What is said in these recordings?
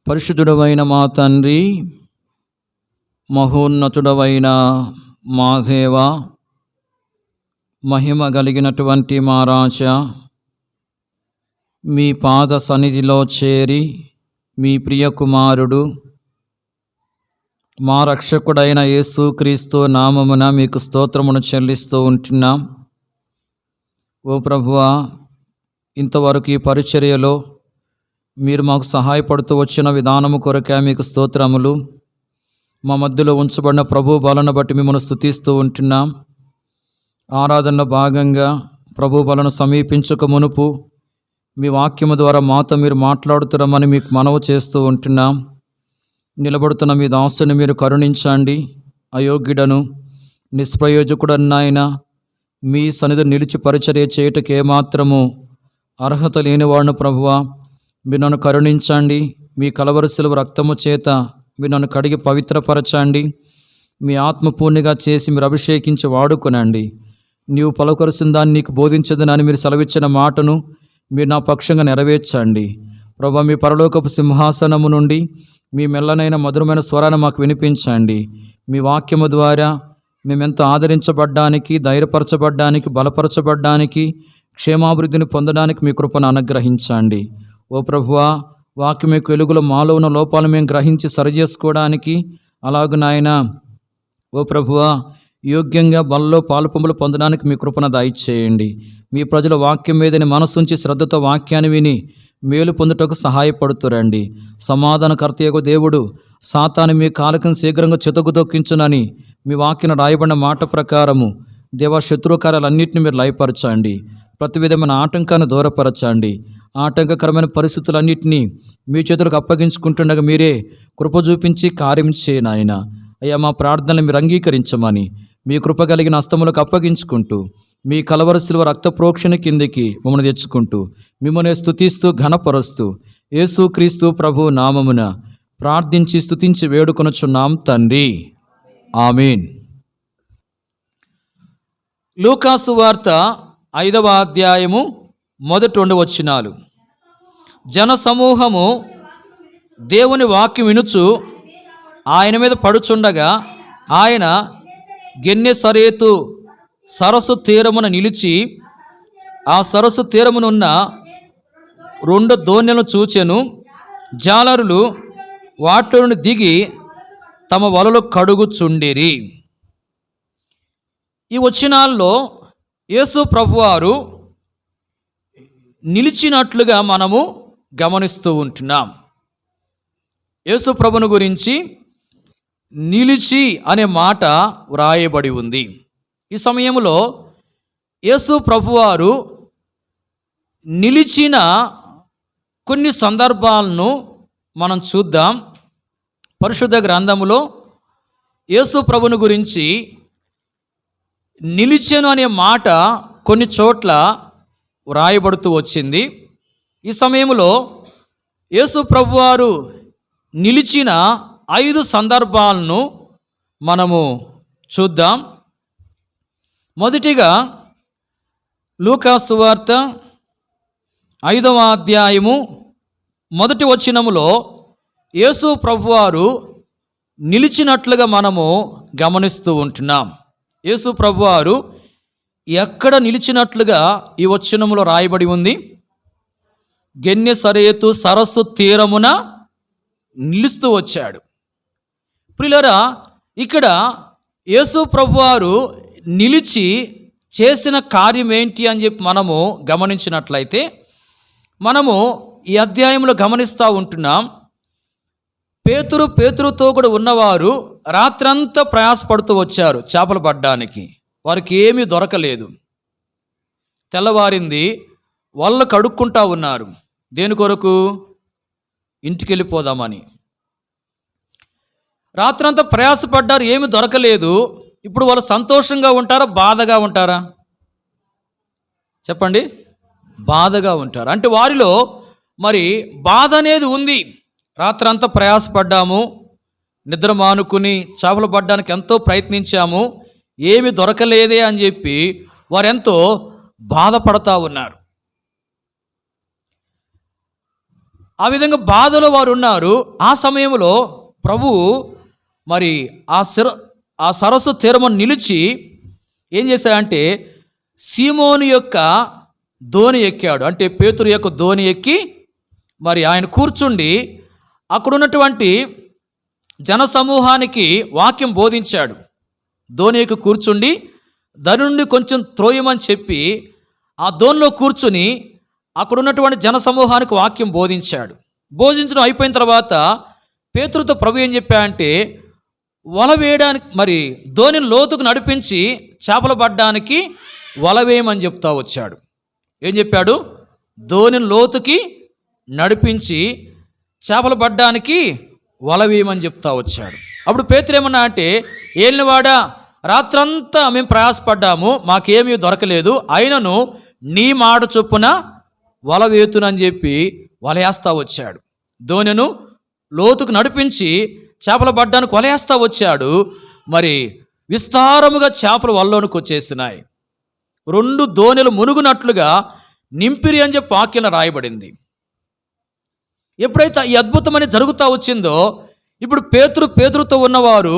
పరిశుద్ధుడవైన మా తండ్రి, మహోన్నతుడవైన మా దేవ, మహిమ కలిగినటువంటి మా రాజా, మీ పాద సన్నిధిలో చేరి మీ ప్రియ కుమారుడు మా రక్షకుడైన యేసుక్రీస్తు నామమున మీకు స్తోత్రమును చెల్లిస్తూ ఉంటున్నాం. ఓ ప్రభువా, ఇంతవరకు ఈ పరిచర్యలో మీరు మాకు సహాయపడుతూ వచ్చిన విధానము కొరకే మీకు స్తోత్రములు. మా మధ్యలో ఉంచబడిన ప్రభు బలను బట్టి మిమ్మల్ని స్తుతిస్తూ ఉంటున్నాం. ఆరాధనలో భాగంగా ప్రభు బలను సమీపించక మునుపు మీ వాక్యము ద్వారా మాతో మీరు మాట్లాడుతున్నామని మీకు మనవి చేస్తూ ఉంటున్నాం. నిలబడుతున్న మీ దాసుని మీరు కరుణించండి. అయోగ్యుడను నిష్ప్రయోజకుడన్నాయన మీ సన్నిధి నిలిచి పరిచర్య చేయటకు ఏమాత్రము అర్హత లేనివాడును ప్రభువా, మీరు నన్ను కరుణించండి. మీ కలవరి శిలువ రక్తము చేత మీరు నన్ను కడిగి పవిత్రపరచండి. మీ ఆత్మపూర్ణిగా చేసి మీరు అభిషేకించి వాడుకొనండి. నీవు పలుకరుసిన దాన్ని నీకు బోధించదనని మీరు సెలవిచ్చిన మాటను మీరు నా పక్షంగా నెరవేర్చండి. ప్రభువా, మీ పరలోకపు సింహాసనము నుండి మీ మెల్లనైన మధురమైన స్వరాన్ని మాకు వినిపించండి. మీ వాక్యము ద్వారా మేమెంతో ఆదరించబడ్డానికి, ధైర్యపరచబడ్డానికి, బలపరచబడ్డానికి, క్షేమాభివృద్ధిని పొందడానికి మీ కృపను అనుగ్రహించండి. ఓ ప్రభువా, వాక్యం యొక్క వెలుగులో మాలో ఉన్న లోపాలు మేము గ్రహించి సరిచేసుకోవడానికి, అలాగే నాయన ఓ ప్రభువా, యోగ్యంగా బలలో పాలుపొంపులు పొందడానికి మీ కృపను దయచేయండి. మీ ప్రజల వాక్యం మీదని మనసుంచి శ్రద్ధతో వాక్యాన్ని విని మేలు పొందుటకు సహాయపడుతురండి. సమాధానకర్తయగు దేవుడు సాతాను మీ కాలకం శీఘ్రంగా చితకుదొక్కించునని మీ వాక్యం రాయబడిన మాట ప్రకారము దేవ శత్రుకార్యాలన్నింటినీ మీరు లయపరచండి. ప్రతి విధమైన ఆటంకాన్ని దూరపరచండి. ఆటంకకరమైన పరిస్థితులన్నింటినీ మీ చేతులకు అప్పగించుకుంటుండగా మీరే కృప చూపించి కార్యం చేయనాయన. అయ్యా, మా ప్రార్థనలు మీరు అంగీకరించమని మీ కృప కలిగిన హస్తములకు అప్పగించుకుంటూ మీ కలవరి శిలువ రక్త ప్రోక్షణ కిందికి మమ్మల్ని తెచ్చుకుంటూ మిమ్మల్ని స్తుతిస్తూ ఘనపరుస్తూ యేసుక్రీస్తు ప్రభు నామమున ప్రార్థించి స్తుతించి వేడుకొనుచున్నాం తండ్రి, ఆమేన్. లూకాసు వార్త 5వ అధ్యాయము 1-2 వచనాలు. జనసమూహము దేవుని వాక్యం వినుచు ఆయన మీద పడుచుండగా ఆయన గెన్నెసరేతు సరస్సు తీరమున నిలిచి ఆ సరస్సు తీరమునున్న 2 దోణెలను చూచెను. జాలరులు వాటిలోని దిగి తమ వలలు కడుగుచుండిరి. ఈ వచనాల్లో యేసు ప్రభువారు నిలిచినట్లుగా మనము గమనిస్తూ ఉంటున్నాం. యేసు ప్రభుని గురించి నిలిచి అనే మాట వ్రాయబడి ఉంది. ఈ సమయంలో యేసు ప్రభువారు నిలిచిన కొన్ని సందర్భాలను మనం చూద్దాం. పరిశుద్ధ గ్రంథములో యేసు ప్రభుని గురించి నిలిచెను అనే మాట కొన్ని చోట్ల వ్రాయబడుతూ వచ్చింది. ఈ సమయంలో యేసు ప్రభువారు నిలిచిన 5 సందర్భాలను మనము చూద్దాం. మొదటిగా లూకాసు వార్త 5వ అధ్యాయము 1వ వచనములో యేసు ప్రభువారు నిలిచినట్లుగా మనము గమనిస్తూ ఉంటున్నాం. యేసు ప్రభువారు ఎక్కడ నిలిచినట్లుగా ఈ వచనములో రాయబడి ఉంది? గెన్నెసరేతు సరస్సు తీరమున నిలుస్తూ వచ్చాడు. ప్రియులారా, ఇక్కడ యేసు ప్రభువారు నిలిచి చేసిన కార్యం ఏంటి అని చెప్పి మనము గమనించినట్లయితే మనము ఈ అధ్యాయంలో గమనిస్తూ ఉంటున్నాం. పేతురుతో కూడా ఉన్నవారు రాత్రంతా ప్రయాసపడుతూ వచ్చారు చేపలు పడ్డానికి. వారికి ఏమీ దొరకలేదు. తెల్లవారింది, వాళ్ళు కడుక్కుంటా ఉన్నారు. దేని కొరకు? ఇంటికి వెళ్ళిపోదామని. రాత్రంతా ప్రయాసపడ్డారు, ఏమీ దొరకలేదు. ఇప్పుడు వాళ్ళు సంతోషంగా ఉంటారా, బాధగా ఉంటారా? చెప్పండి. బాధగా ఉంటారు. అంటే వారిలో మరి బాధ అనేది ఉంది. రాత్రంతా ప్రయాసపడ్డాము, నిద్ర మానుకుని చేపలు పడ్డానికి ఎంతో ప్రయత్నించాము, ఏమి దొరకలేదే అని చెప్పి వారెంతో బాధపడతా ఉన్నారు. ఆ విధంగా బాధలో వారు ఉన్నారు. ఆ సమయంలో ప్రభువు మరి ఆ సరస్సు తీరమున నిలిచి ఏం చేశాడంటే సీమోను యొక్క దోణి ఎక్కాడు. అంటే పేతురు యొక్క దోణి ఎక్కి మరి ఆయన కూర్చుండి అక్కడున్నటువంటి జనసమూహానికి వాక్యం బోధించాడు. దోణి ఎక్కి కూర్చుండి దాని నుండి కొంచెం త్రోయమని చెప్పి ఆ దోణిలో కూర్చుని అక్కడున్నటువంటి జనసమూహానికి వాక్యం బోధించాడు. బోధించడం అయిపోయిన తర్వాత పేతురుతో ప్రభు ఏం చెప్పాడంటే వల వేయడానికి మరి దోణిని లోతుకు నడిపించి చేపలు పడ్డానికి వల వేయమని చెప్తా వచ్చాడు. ఏం చెప్పాడు? దోణిని లోతుకి నడిపించి చేపలు పడ్డానికి వల వేయమని చెప్తా వచ్చాడు. అప్పుడు పేతురు ఏమన్నా అంటే, ఏలినవాడా, రాత్రంతా మేము ప్రయాసపడ్డాము, మాకేమీ దొరకలేదు, అయినను నీ మాట చొప్పున వల వేతునని చెప్పి వల వేస్తా వచ్చాడు. దోణిను లోతుకు నడిపించి చేపలు పడ్డానికి వల వేస్తా వచ్చాడు. మరి విస్తారముగా చేపలు వలలోనికి వచ్చేసినాయి. 2 దోణిలు మునుగునట్లుగా నింపిరి అని చెప్పి వాక్యం రాయబడింది. ఎప్పుడైతే ఈ అద్భుతమని జరుగుతూ వచ్చిందో ఇప్పుడు పేతురుతో ఉన్నవారు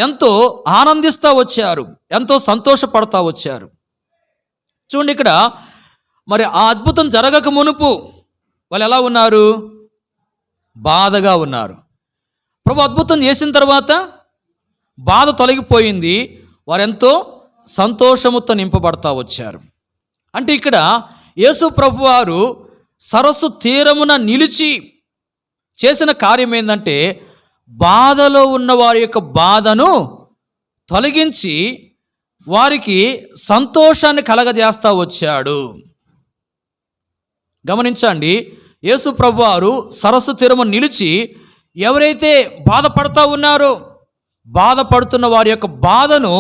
ఎంతో ఆనందిస్తూ వచ్చారు, ఎంతో సంతోషపడతా వచ్చారు. చూడండి, ఇక్కడ మరి ఆ అద్భుతం జరగక మునుపు వాళ్ళు ఎలా ఉన్నారు? బాధగా ఉన్నారు. ప్రభు అద్భుతం చేసిన తర్వాత బాధ తొలగిపోయింది, వారెంతో సంతోషముతో నింపబడతా వచ్చారు. అంటే ఇక్కడ యేసు ప్రభు వారు సరస్సు తీరమున నిలిచి చేసిన కార్యం ఏంటంటే బాధలో ఉన్న వారి యొక్క బాధను తొలగించి వారికి సంతోషాన్ని కలగజేస్తూ వచ్చాడు. గమనించండి, యేసు ప్రభు వారు సరస్సు తీరమున నిలిచి ఎవరైతే బాధపడతా ఉన్నారో బాధపడుతున్న వారి యొక్క బాధను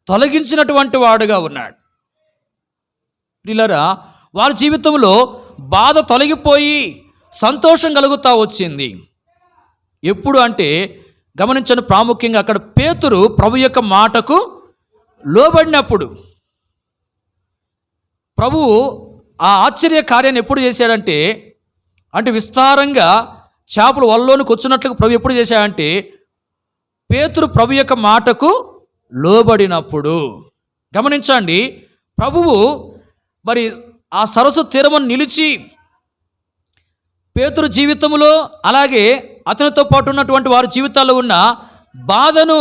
తొలగించినటువంటి వాడుగా ఉన్నాడు. ప్రియులారా, వారి జీవితంలో బాధ తొలగిపోయి సంతోషం కలుగుతూ వచ్చింది. ఎప్పుడు అంటే గమనించండి, ప్రాముఖ్యంగా అక్కడ పేతురు ప్రభు యొక్క మాటకు లోబడినప్పుడు. ప్రభువు ఆ ఆశ్చర్య కార్యాన్ని ఎప్పుడు చేశాడంటే, అంటే విస్తారంగా చేపలు వలలోనికి వచ్చినట్లుగా ప్రభు ఎప్పుడు చేశాడంటే పేతురు ప్రభు యొక్క మాటకు లోబడినప్పుడు. గమనించండి, ప్రభువు మరి ఆ సరస్సు తీరమున నిలిచి పేతురు జీవితంలో అలాగే అతనితో పాటు ఉన్నటువంటి వారి జీవితాల్లో ఉన్న బాధను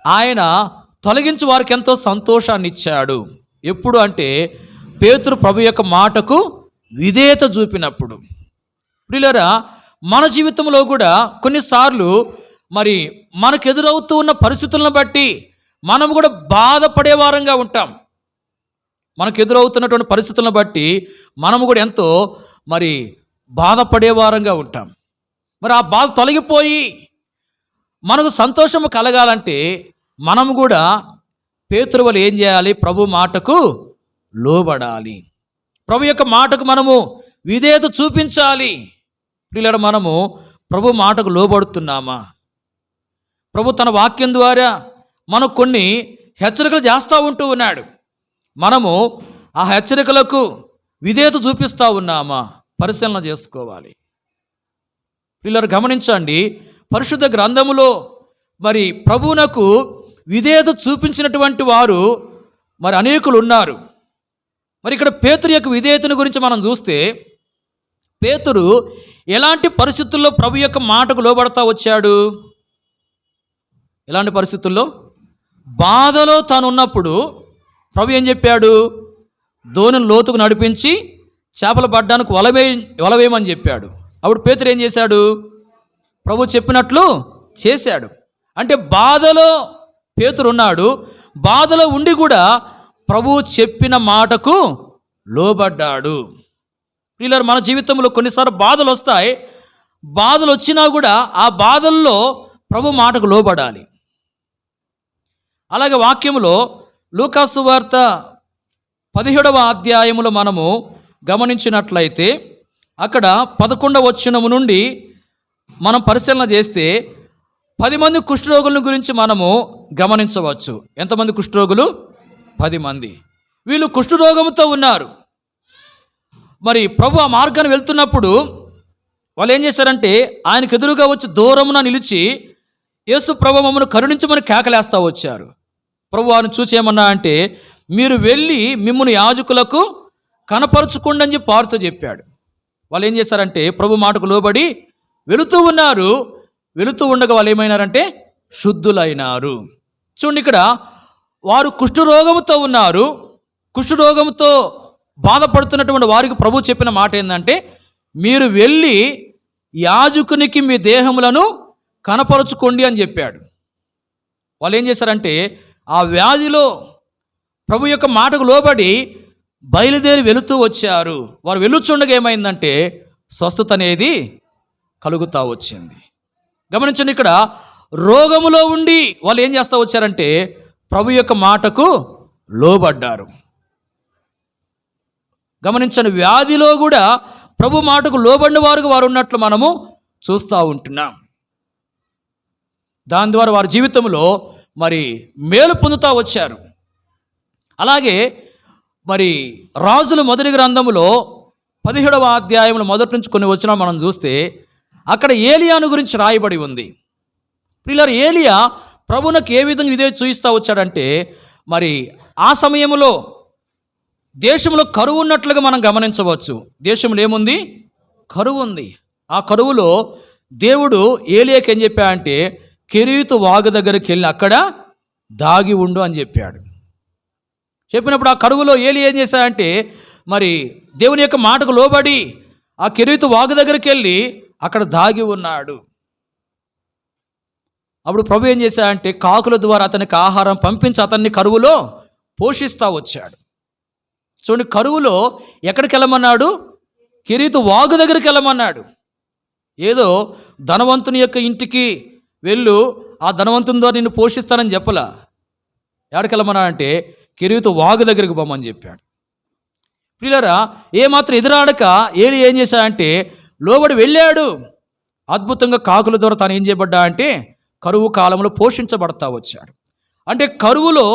ఆయన తొలగించి వారికి ఎంతో సంతోషాన్ని ఇచ్చాడు. ఎప్పుడు అంటే పేతురు ప్రభు యొక్క మాటకు విధేయత చూపినప్పుడు. ప్రియులారా, మన జీవితంలో కూడా కొన్నిసార్లు మరి మనకు ఎదురవుతూ ఉన్న పరిస్థితులను బట్టి మనం కూడా బాధపడే వారంగా ఉంటాం. మనకు ఎదురవుతున్నటువంటి పరిస్థితులను బట్టి మనము కూడా ఎంతో మరి బాధపడే వారంగా ఉంటాం. మరి ఆ బాధ తొలగిపోయి మనకు సంతోషము కలగాలంటే మనము కూడా పేతురు వలె ఏం చేయాలి? ప్రభు మాటకు లోబడాలి. ప్రభు యొక్క మాటకు మనము విధేయత చూపించాలి. పిల్లలు, మనము ప్రభు మాటకు లోబడుతున్నామా? ప్రభు తన వాక్యం ద్వారా మనకు కొన్ని హెచ్చరికలు చేస్తూ ఉంటూ ఉన్నాడు. మనము ఆ హెచ్చరికలకు విధేయత చూపిస్తూ ఉన్నామా? పరిశీలన చేసుకోవాలి. పిల్లలు గమనించండి, పరిశుద్ధ గ్రంథములో మరి ప్రభువునకు విధేయత చూపించినటువంటి వారు మరి అనేకులు ఉన్నారు. మరి ఇక్కడ పేతురు యొక్క విధేయతను గురించి మనం చూస్తే, పేతురు ఎలాంటి పరిస్థితుల్లో ప్రభు యొక్క మాటకు లోబడతా వచ్చాడు? ఎలాంటి పరిస్థితుల్లో? బాధలో తాను ఉన్నప్పుడు ప్రభు ఏం చెప్పాడు? దోణిని లోతుకు నడిపించి చేపలు పడ్డానికి వలవేయమని చెప్పాడు. అప్పుడు పేతురు ఏం చేశాడు? ప్రభు చెప్పినట్లు చేశాడు. అంటే బాధలో పేతురు ఉన్నాడు, బాధలో ఉండి కూడా ప్రభువు చెప్పిన మాటకు లోబడ్డాడు. ప్రియులారా, మన జీవితంలో కొన్నిసార్లు బాధలు వస్తాయి. బాధలు వచ్చినా కూడా ఆ బాధల్లో ప్రభు మాటకు లోబడాలి. అలాగే వాక్యములో లూకాసు వార్త 17వ అధ్యాయములో మనము గమనించినట్లయితే అక్కడ 11వ వచనము నుండి మనం పరిశీలన చేస్తే 10 మంది కుష్ఠరోగుల గురించి మనము గమనించవచ్చు. ఎంతమంది కుష్ఠరోగులు? 10 మంది. వీళ్ళు కుష్ఠరోగంతో ఉన్నారు. మరి ప్రభు ఆ మార్గాన్ని వెళ్తున్నప్పుడు వాళ్ళు ఏం చేశారంటే ఆయనకు ఎదురుగా వచ్చి దూరమున నిలిచి యేసు ప్రభు మమ్మల్ని కరుణించమని కేకలేస్తూ వచ్చారు. ప్రభు వారిని చూసి ఏమన్నా అంటే, మీరు వెళ్ళి మిమ్మల్ని యాజకులకు కనపరుచుకోండి అని చెప్పి వారితో చెప్పాడు. వాళ్ళు ఏం చేశారంటే ప్రభు మాటకు లోబడి వెళుతూ ఉన్నారు. వెళుతూ ఉండగా వాళ్ళు ఏమైనారంటే శుద్ధులైనారు. చూడండి, ఇక్కడ వారు కుష్ఠరోగముతో ఉన్నారు. కుష్ఠరోగంతో బాధపడుతున్నటువంటి వారికి ప్రభు చెప్పిన మాట ఏంటంటే, మీరు వెళ్ళి యాజకునికి మీ దేహములను కనపరుచుకోండి అని చెప్పాడు. వాళ్ళు ఏం చేశారంటే ఆ వ్యాధిలో ప్రభు యొక్క మాటకు లోబడి బయలుదేరి వెళుతూ వచ్చారు. వారు వెళ్ళుచుండగా ఏమైందంటే స్వస్థత అనేది కలుగుతూ వచ్చింది. గమనించండి, ఇక్కడ రోగములో ఉండి వాళ్ళు ఏం చేస్తూ వచ్చారంటే ప్రభు యొక్క మాటకు లోబడ్డారు. గమనించండి, వ్యాధిలో కూడా ప్రభు మాటకు లోబడిన వారు ఉన్నట్లు మనము చూస్తూ ఉంటున్నాం. దాని ద్వారా వారి జీవితంలో మరి మేలు పొందుతూ వచ్చారు. అలాగే మరి రాజుల మొదటి గ్రంథములో 17వ అధ్యాయంలో మొదటి నుంచి కొన్ని వచనాలు మనం చూస్తే అక్కడ ఏలియాను గురించి రాయబడి ఉంది. ప్రియులారా, ఏలియా ప్రభువునకు ఏ విధంగా ఇదే చూయిస్తూ వచ్చాడంటే, మరి ఆ సమయంలో దేశంలో కరువు ఉన్నట్లుగా మనం గమనించవచ్చు. దేశంలో ఏముంది? కరువు ఉంది. ఆ కరువులో దేవుడు ఏలియాకి ఏం చెప్పాడంటే, కెరీతు వాగు దగ్గరికి వెళ్ళి అక్కడ దాగి ఉండు అని చెప్పాడు. చెప్పినప్పుడు ఆ కరువులో ఏలియా ఏం చేశాడంటే మరి దేవుని యొక్క మాటకు లోబడి ఆ కెరీతు వాగు దగ్గరికి వెళ్ళి అక్కడ దాగి ఉన్నాడు. అప్పుడు ప్రభు ఏం చేశాడంటే కాకుల ద్వారా అతనికి ఆహారం పంపించి అతన్ని కరువులో పోషిస్తూ వచ్చాడు. చూడండి, కరువులో ఎక్కడికి వెళ్ళమన్నాడు? కెరీతు వాగు దగ్గరికి వెళ్ళమన్నాడు. ఏదో ధనవంతుని యొక్క ఇంటికి వెళ్ళు, ఆ ధనవంతుని ద్వారా నిన్ను పోషిస్తానని చెప్పలా. ఎక్కడికి వెళ్ళమన్నాడంటే కెరీతు వాగు దగ్గరికి పోమని చెప్పాడు. ప్రియులారా, ఏమాత్రం ఎదురాడక ఏలి ఏం చేశాడంటే లోబడి వెళ్ళాడు. అద్భుతంగా కాకుల ద్వారా తాను ఏం చేయబడ్డా అంటే కరువు కాలంలో పోషించబడతా వచ్చాడు. అంటే కరువులో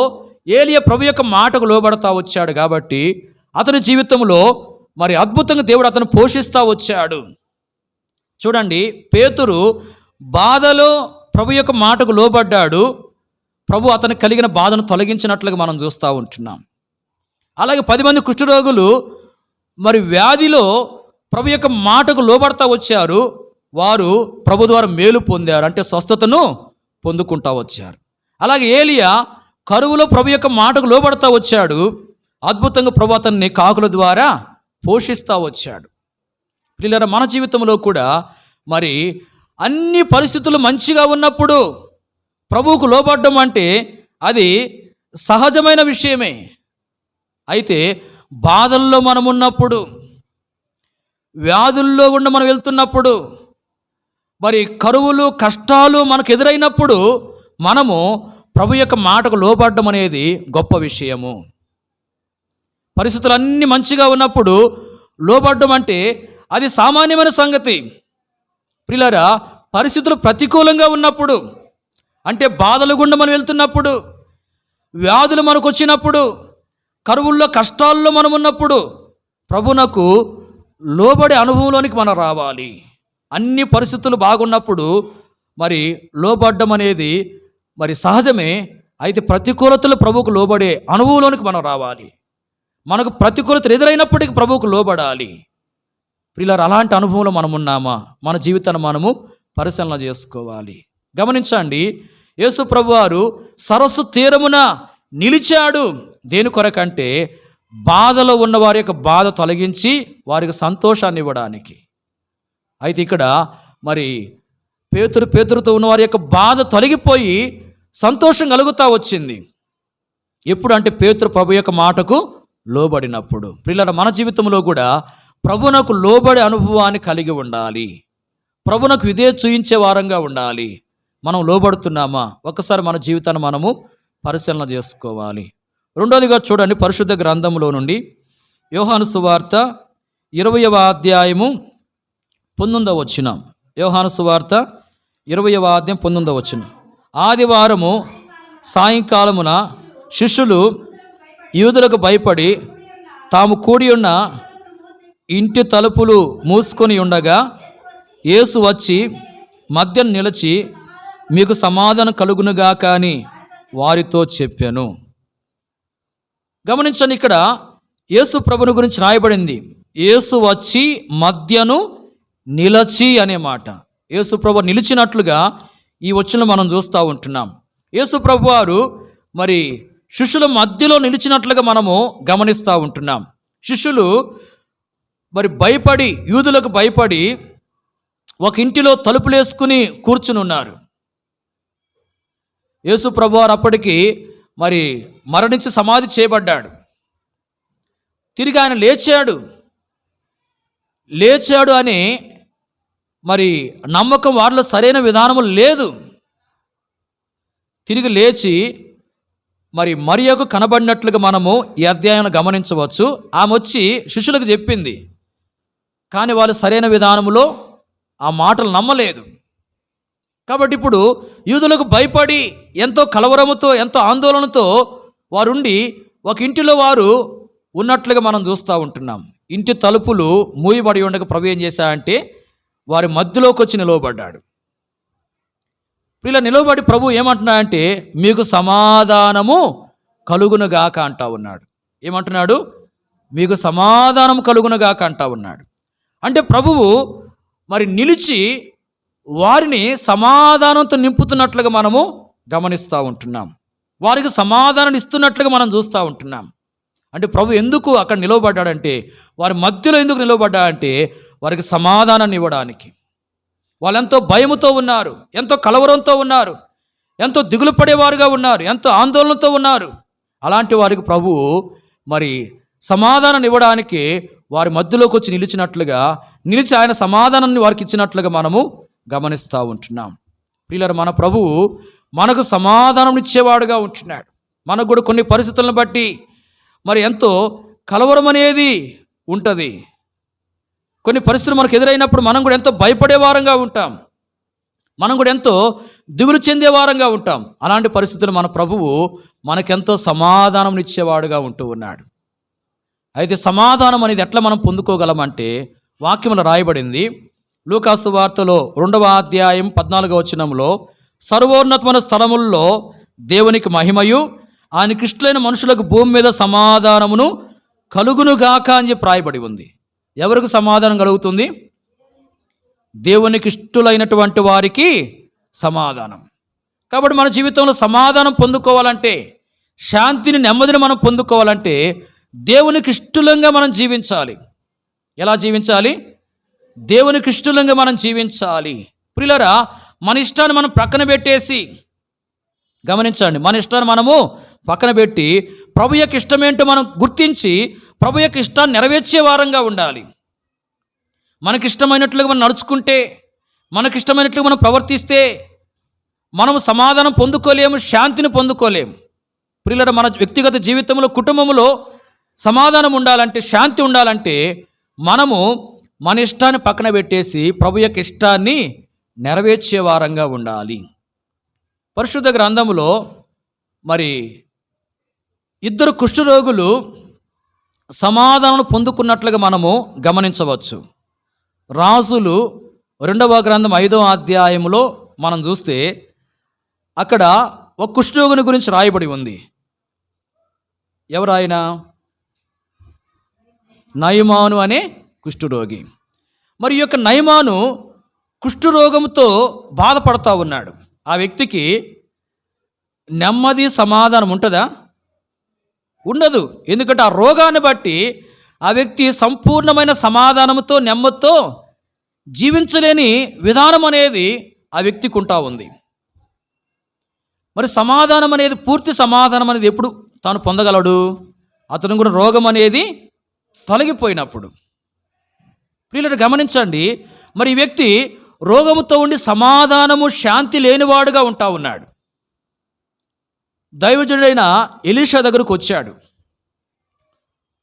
ఏలియా ప్రభు యొక్క మాటకు లోబడతా వచ్చాడు కాబట్టి అతని జీవితంలో మరి అద్భుతంగా దేవుడు అతను పోషిస్తూ వచ్చాడు. చూడండి, పేతురు బాధలో ప్రభు యొక్క మాటకు లోబడ్డాడు. ప్రభు అతనికి కలిగిన బాధను తొలగించినట్లుగా మనం చూస్తూ ఉంటున్నాం. అలాగే 10 మంది కుష్ఠరోగులు మరి వ్యాధిలో ప్రభు యొక్క మాటకు లోబడతా వచ్చారు. వారు ప్రభు ద్వారా మేలు పొందారు, అంటే స్వస్థతను పొందుకుంటా వచ్చారు. అలాగే ఏలియా కరువులో ప్రభు యొక్క మాటకు లోబడతా వచ్చాడు. అద్భుతంగా ప్రభు అతన్ని కాకుల ద్వారా పోషిస్తూ వచ్చాడు. పిల్లల మన జీవితంలో కూడా మరి అన్ని పరిస్థితులు మంచిగా ఉన్నప్పుడు ప్రభువుకు లోబడ్డం అంటే అది సహజమైన విషయమే. అయితే బాధల్లో మనం ఉన్నప్పుడు, వ్యాధుల్లో గుండా మనం వెళ్తున్నప్పుడు, మరి కరువులు కష్టాలు మనకు ఎదురైనప్పుడు మనము ప్రభు యొక్క మాటకు లోబడ్డం అనేది గొప్ప విషయము. పరిస్థితులు అన్నీ మంచిగా ఉన్నప్పుడు లోబడ్డం అంటే అది సామాన్యమైన సంగతి. ప్రియులారా, పరిస్థితులు ప్రతికూలంగా ఉన్నప్పుడు, అంటే బాధలు గుండా మనం వెళ్తున్నప్పుడు, వ్యాధులు మనకు వచ్చినప్పుడు, కరువుల్లో కష్టాల్లో మనం ఉన్నప్పుడు ప్రభునకు లోబడే అనుభవంలోనికి మనం రావాలి. అన్ని పరిస్థితులు బాగున్నప్పుడు మరి లోబడ్డం అనేది మరి సహజమే. అయితే ప్రతికూలతలు ప్రభువుకు లోబడే అనుభవంలోనికి మనం రావాలి. మనకు ప్రతికూలతలు ఎదురైనప్పటికీ ప్రభువుకు లోబడాలి. ప్రియులారా, అలాంటి అనుభవంలో మనం ఉన్నామా? మన జీవితాన్ని మనము పరిశీలన చేసుకోవాలి. గమనించండి, యేసు ప్రభువారు సరస్సు తీరమున నిలిచాడు. దేని కొరకంటే బాధలో ఉన్న వారి యొక్క బాధ తొలగించి వారికి సంతోషాన్ని ఇవ్వడానికి. అయితే ఇక్కడ మరి పేతురుతో ఉన్న వారి యొక్క బాధ తొలగిపోయి సంతోషం కలుగుతూ వచ్చింది. ఎప్పుడు అంటే పేతురు ప్రభు యొక్క మాటకు లోబడినప్పుడు. పిల్లల మన జీవితంలో కూడా ప్రభునకు లోబడే అనుభవాన్ని కలిగి ఉండాలి. ప్రభునకు ఇదే చూయించే వారంగా ఉండాలి. మనం లోబడుతున్నామా? ఒకసారి మన జీవితాన్ని మనము పరిశీలన చేసుకోవాలి. రెండోదిగా చూడండి, పరిశుద్ధ గ్రంథంలో నుండి యోహాను సువార్త 20వ అధ్యాయము 19వ వచనం. యోహాను సువార్త 20వ అధ్యాయం 19వ వచనం. ఆదివారము సాయంకాలమున శిష్యులు యూదులకు భయపడి తాము కూడి ఉన్న ఇంటి తలుపులు మూసుకొని ఉండగా యేసు వచ్చి మధ్య నిలిచి మీకు సమాధానం కలుగునుగాక అని వారితో చెప్పాను. గమనించండి, ఇక్కడ యేసు ప్రభుని గురించి రాయబడింది. యేసు వచ్చి మధ్యను నిలచి అనే మాట. యేసు ప్రభు నిలిచినట్లుగా ఈ వచనం మనం చూస్తూ ఉంటున్నాం. యేసు ప్రభు వారు మరి శిష్యుల మధ్యలో నిలిచినట్లుగా మనము గమనిస్తూ ఉంటున్నాం. శిష్యులు మరి భయపడి, యూదులకు భయపడి ఒక ఇంటిలో తలుపులేసుకుని కూర్చుని ఉన్నారు. యేసు ప్రభు వారు అప్పటికి మరి మరణించి సమాధి చేయబడ్డాడు. తిరిగి ఆయన లేచాడు అని మరి నమ్మకం వారిలో సరైన విధానము లేదు. తిరిగి లేచి మరి మరియకు కనబడినట్లుగా మనము ఈ అధ్యాయాన్ని గమనించవచ్చు. ఆమె వచ్చి శిష్యులకు చెప్పింది, కానీ వాళ్ళు సరైన విధానంలో ఆ మాటలు నమ్మలేదు. కాబట్టి ఇప్పుడు యూదులకు భయపడి ఎంతో కలవరముతో, ఎంతో ఆందోళనతో వారుండి ఒక ఇంటిలో వారు ఉన్నట్లుగా మనం చూస్తూ ఉంటున్నాం. ఇంటి తలుపులు మూయబడి ఉండగా ప్రభు ఏం చేశాడంటే వారి మధ్యలోకి వచ్చి నిలవబడ్డాడు. ఇలా నిలవబడి ప్రభు ఏమంటున్నాడంటే మీకు సమాధానము కలుగునుగాక అంటా ఉన్నాడు. ఏమంటున్నాడు? మీకు సమాధానం కలుగునుగాక అంటా ఉన్నాడు. అంటే ప్రభువు మరి నిలిచి వారిని సమాధానంతో నింపుతున్నట్లుగా మనము గమనిస్తూ ఉంటున్నాం. వారికి సమాధానం ఇస్తున్నట్లుగా మనం చూస్తూ ఉంటున్నాం. అంటే ప్రభు ఎందుకు అక్కడ నిలవబడ్డాడంటే, వారి మధ్యలో ఎందుకు నిలవబడ్డాడంటే వారికి సమాధానాన్ని ఇవ్వడానికి. వాళ్ళెంతో భయముతో ఉన్నారు, ఎంతో కలవరంతో ఉన్నారు, ఎంతో దిగులు పడేవారుగా ఉన్నారు, ఎంతో ఆందోళనతో ఉన్నారు. అలాంటి వారికి ప్రభువు మరి సమాధానం ఇవ్వడానికి వారి మధ్యలోకి వచ్చి నిలిచి ఆయన సమాధానాన్ని వారికి ఇచ్చినట్లుగా మనము గమనిస్తూ ఉంటున్నాం. ప్రియులారా, మన ప్రభువు మనకు సమాధానం ఇచ్చేవాడుగా ఉంటున్నాడు. మనకు కూడా కొన్ని పరిస్థితులను బట్టి మరి ఎంతో కలవరం అనేది ఉంటుంది. కొన్ని పరిస్థితులు మనకు ఎదురైనప్పుడు మనం కూడా ఎంతో భయపడేవారంగా ఉంటాం, మనం కూడా ఎంతో దిగులు చెందేవారంగా ఉంటాం. అలాంటి పరిస్థితులు మన ప్రభువు మనకెంతో సమాధానం ఇచ్చేవాడుగా ఉంటూ ఉన్నాడు. అయితే సమాధానం అనేది ఎట్లా మనం పొందుకోగలమంటే వాక్యంలో రాయబడింది. లూకాసు వార్తలో 2వ అధ్యాయం 14వ వచనంలో సర్వోన్నతమైన స్థలముల్లో దేవునికి మహిమయు ఆయనకి ఇష్టలైన మనుషులకు భూమి మీద సమాధానమును కలుగునుగాక అని చెప్పి రాయబడి ఉంది. ఎవరికి సమాధానం కలుగుతుంది? దేవునికి ఇష్టలైనటువంటి వారికి సమాధానం. కాబట్టి మన జీవితంలో సమాధానం పొందుకోవాలంటే, శాంతిని, నెమ్మదిని మనం పొందుకోవాలంటే దేవునికి ఇష్టలంగా మనం జీవించాలి. ఎలా జీవించాలి? దేవునికి ఇష్టలంగా మనం జీవించాలి. ప్రియులారా, మన ఇష్టాన్ని మనం ప్రక్కన పెట్టేసి, గమనించండి, మన ఇష్టాన్ని మనము పక్కన పెట్టి ప్రభు యొక్క ఇష్టమేంటో మనం గుర్తించి ప్రభు యొక్క ఇష్టాన్ని నెరవేర్చే వారంగా ఉండాలి. మనకిష్టమైనట్లుగా మనం నడుచుకుంటే, మనకిష్టమైనట్లుగా మనం ప్రవర్తిస్తే మనము సమాధానం పొందుకోలేము, శాంతిని పొందుకోలేము. ప్రియులారా, మన వ్యక్తిగత జీవితంలో, కుటుంబంలో సమాధానం ఉండాలంటే, శాంతి ఉండాలంటే మనము మన ఇష్టాన్ని పక్కన పెట్టేసి ప్రభు యొక్క ఇష్టాన్ని నెరవేర్చే వారంగా ఉండాలి. పరిశుద్ధ గ్రంథములో మరి 2 కుష్ఠరోగులు సమాధానం పొందుకున్నట్లుగా మనము గమనించవచ్చు. రాజులు 2వ గ్రంథం 5వ అధ్యాయంలో మనం చూస్తే అక్కడ ఒక కుష్ఠరోగుని గురించి రాయబడి ఉంది. ఎవరు ఆయన? నయమాను అనే కుష్ఠరోగి. మరి ఈ యొక్క నయమాను కుష్ఠరోగంతో బాధపడుతూ ఉన్నాడు. ఆ వ్యక్తికి నెమ్మది, సమాధానం ఉంటుందా? ఉండదు. ఎందుకంటే ఆ రోగాన్ని బట్టి ఆ వ్యక్తి సంపూర్ణమైన సమాధానంతో, నెమ్మదితో జీవించలేని విధానం అనేది ఆ వ్యక్తికి ఉంటా ఉంది. మరి సమాధానం అనేది, పూర్తి సమాధానం అనేది ఎప్పుడు తాను పొందగలడు? అతను కూడా రోగం అనేది తొలగిపోయినప్పుడు. ప్రియులారా, గమనించండి, మరి ఈ వ్యక్తి రోగముతో ఉండి సమాధానము, శాంతి లేనివాడుగా ఉంటా ఉన్నాడు. దైవజనుడైన ఎలీషా దగ్గరకు వచ్చాడు.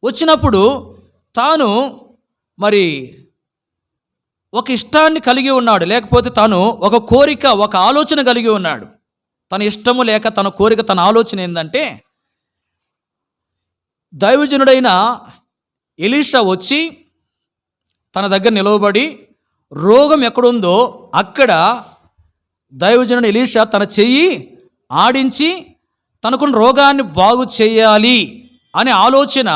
వచ్చినప్పుడు తాను మరి ఒక ఇష్టాన్ని కలిగి ఉన్నాడు, లేకపోతే తాను ఒక కోరిక, ఒక ఆలోచన కలిగి ఉన్నాడు. తన ఇష్టము లేక తన కోరిక, తన ఆలోచన ఏంటంటే, దైవజనుడైన ఎలీషా వచ్చి తన దగ్గర నిలవబడి రోగం ఎక్కడుందో అక్కడ దైవజనుడు ఎలీషా తన చెయ్యి ఆడించి తనకున్న రోగాన్ని బాగు చేయాలి అనే ఆలోచన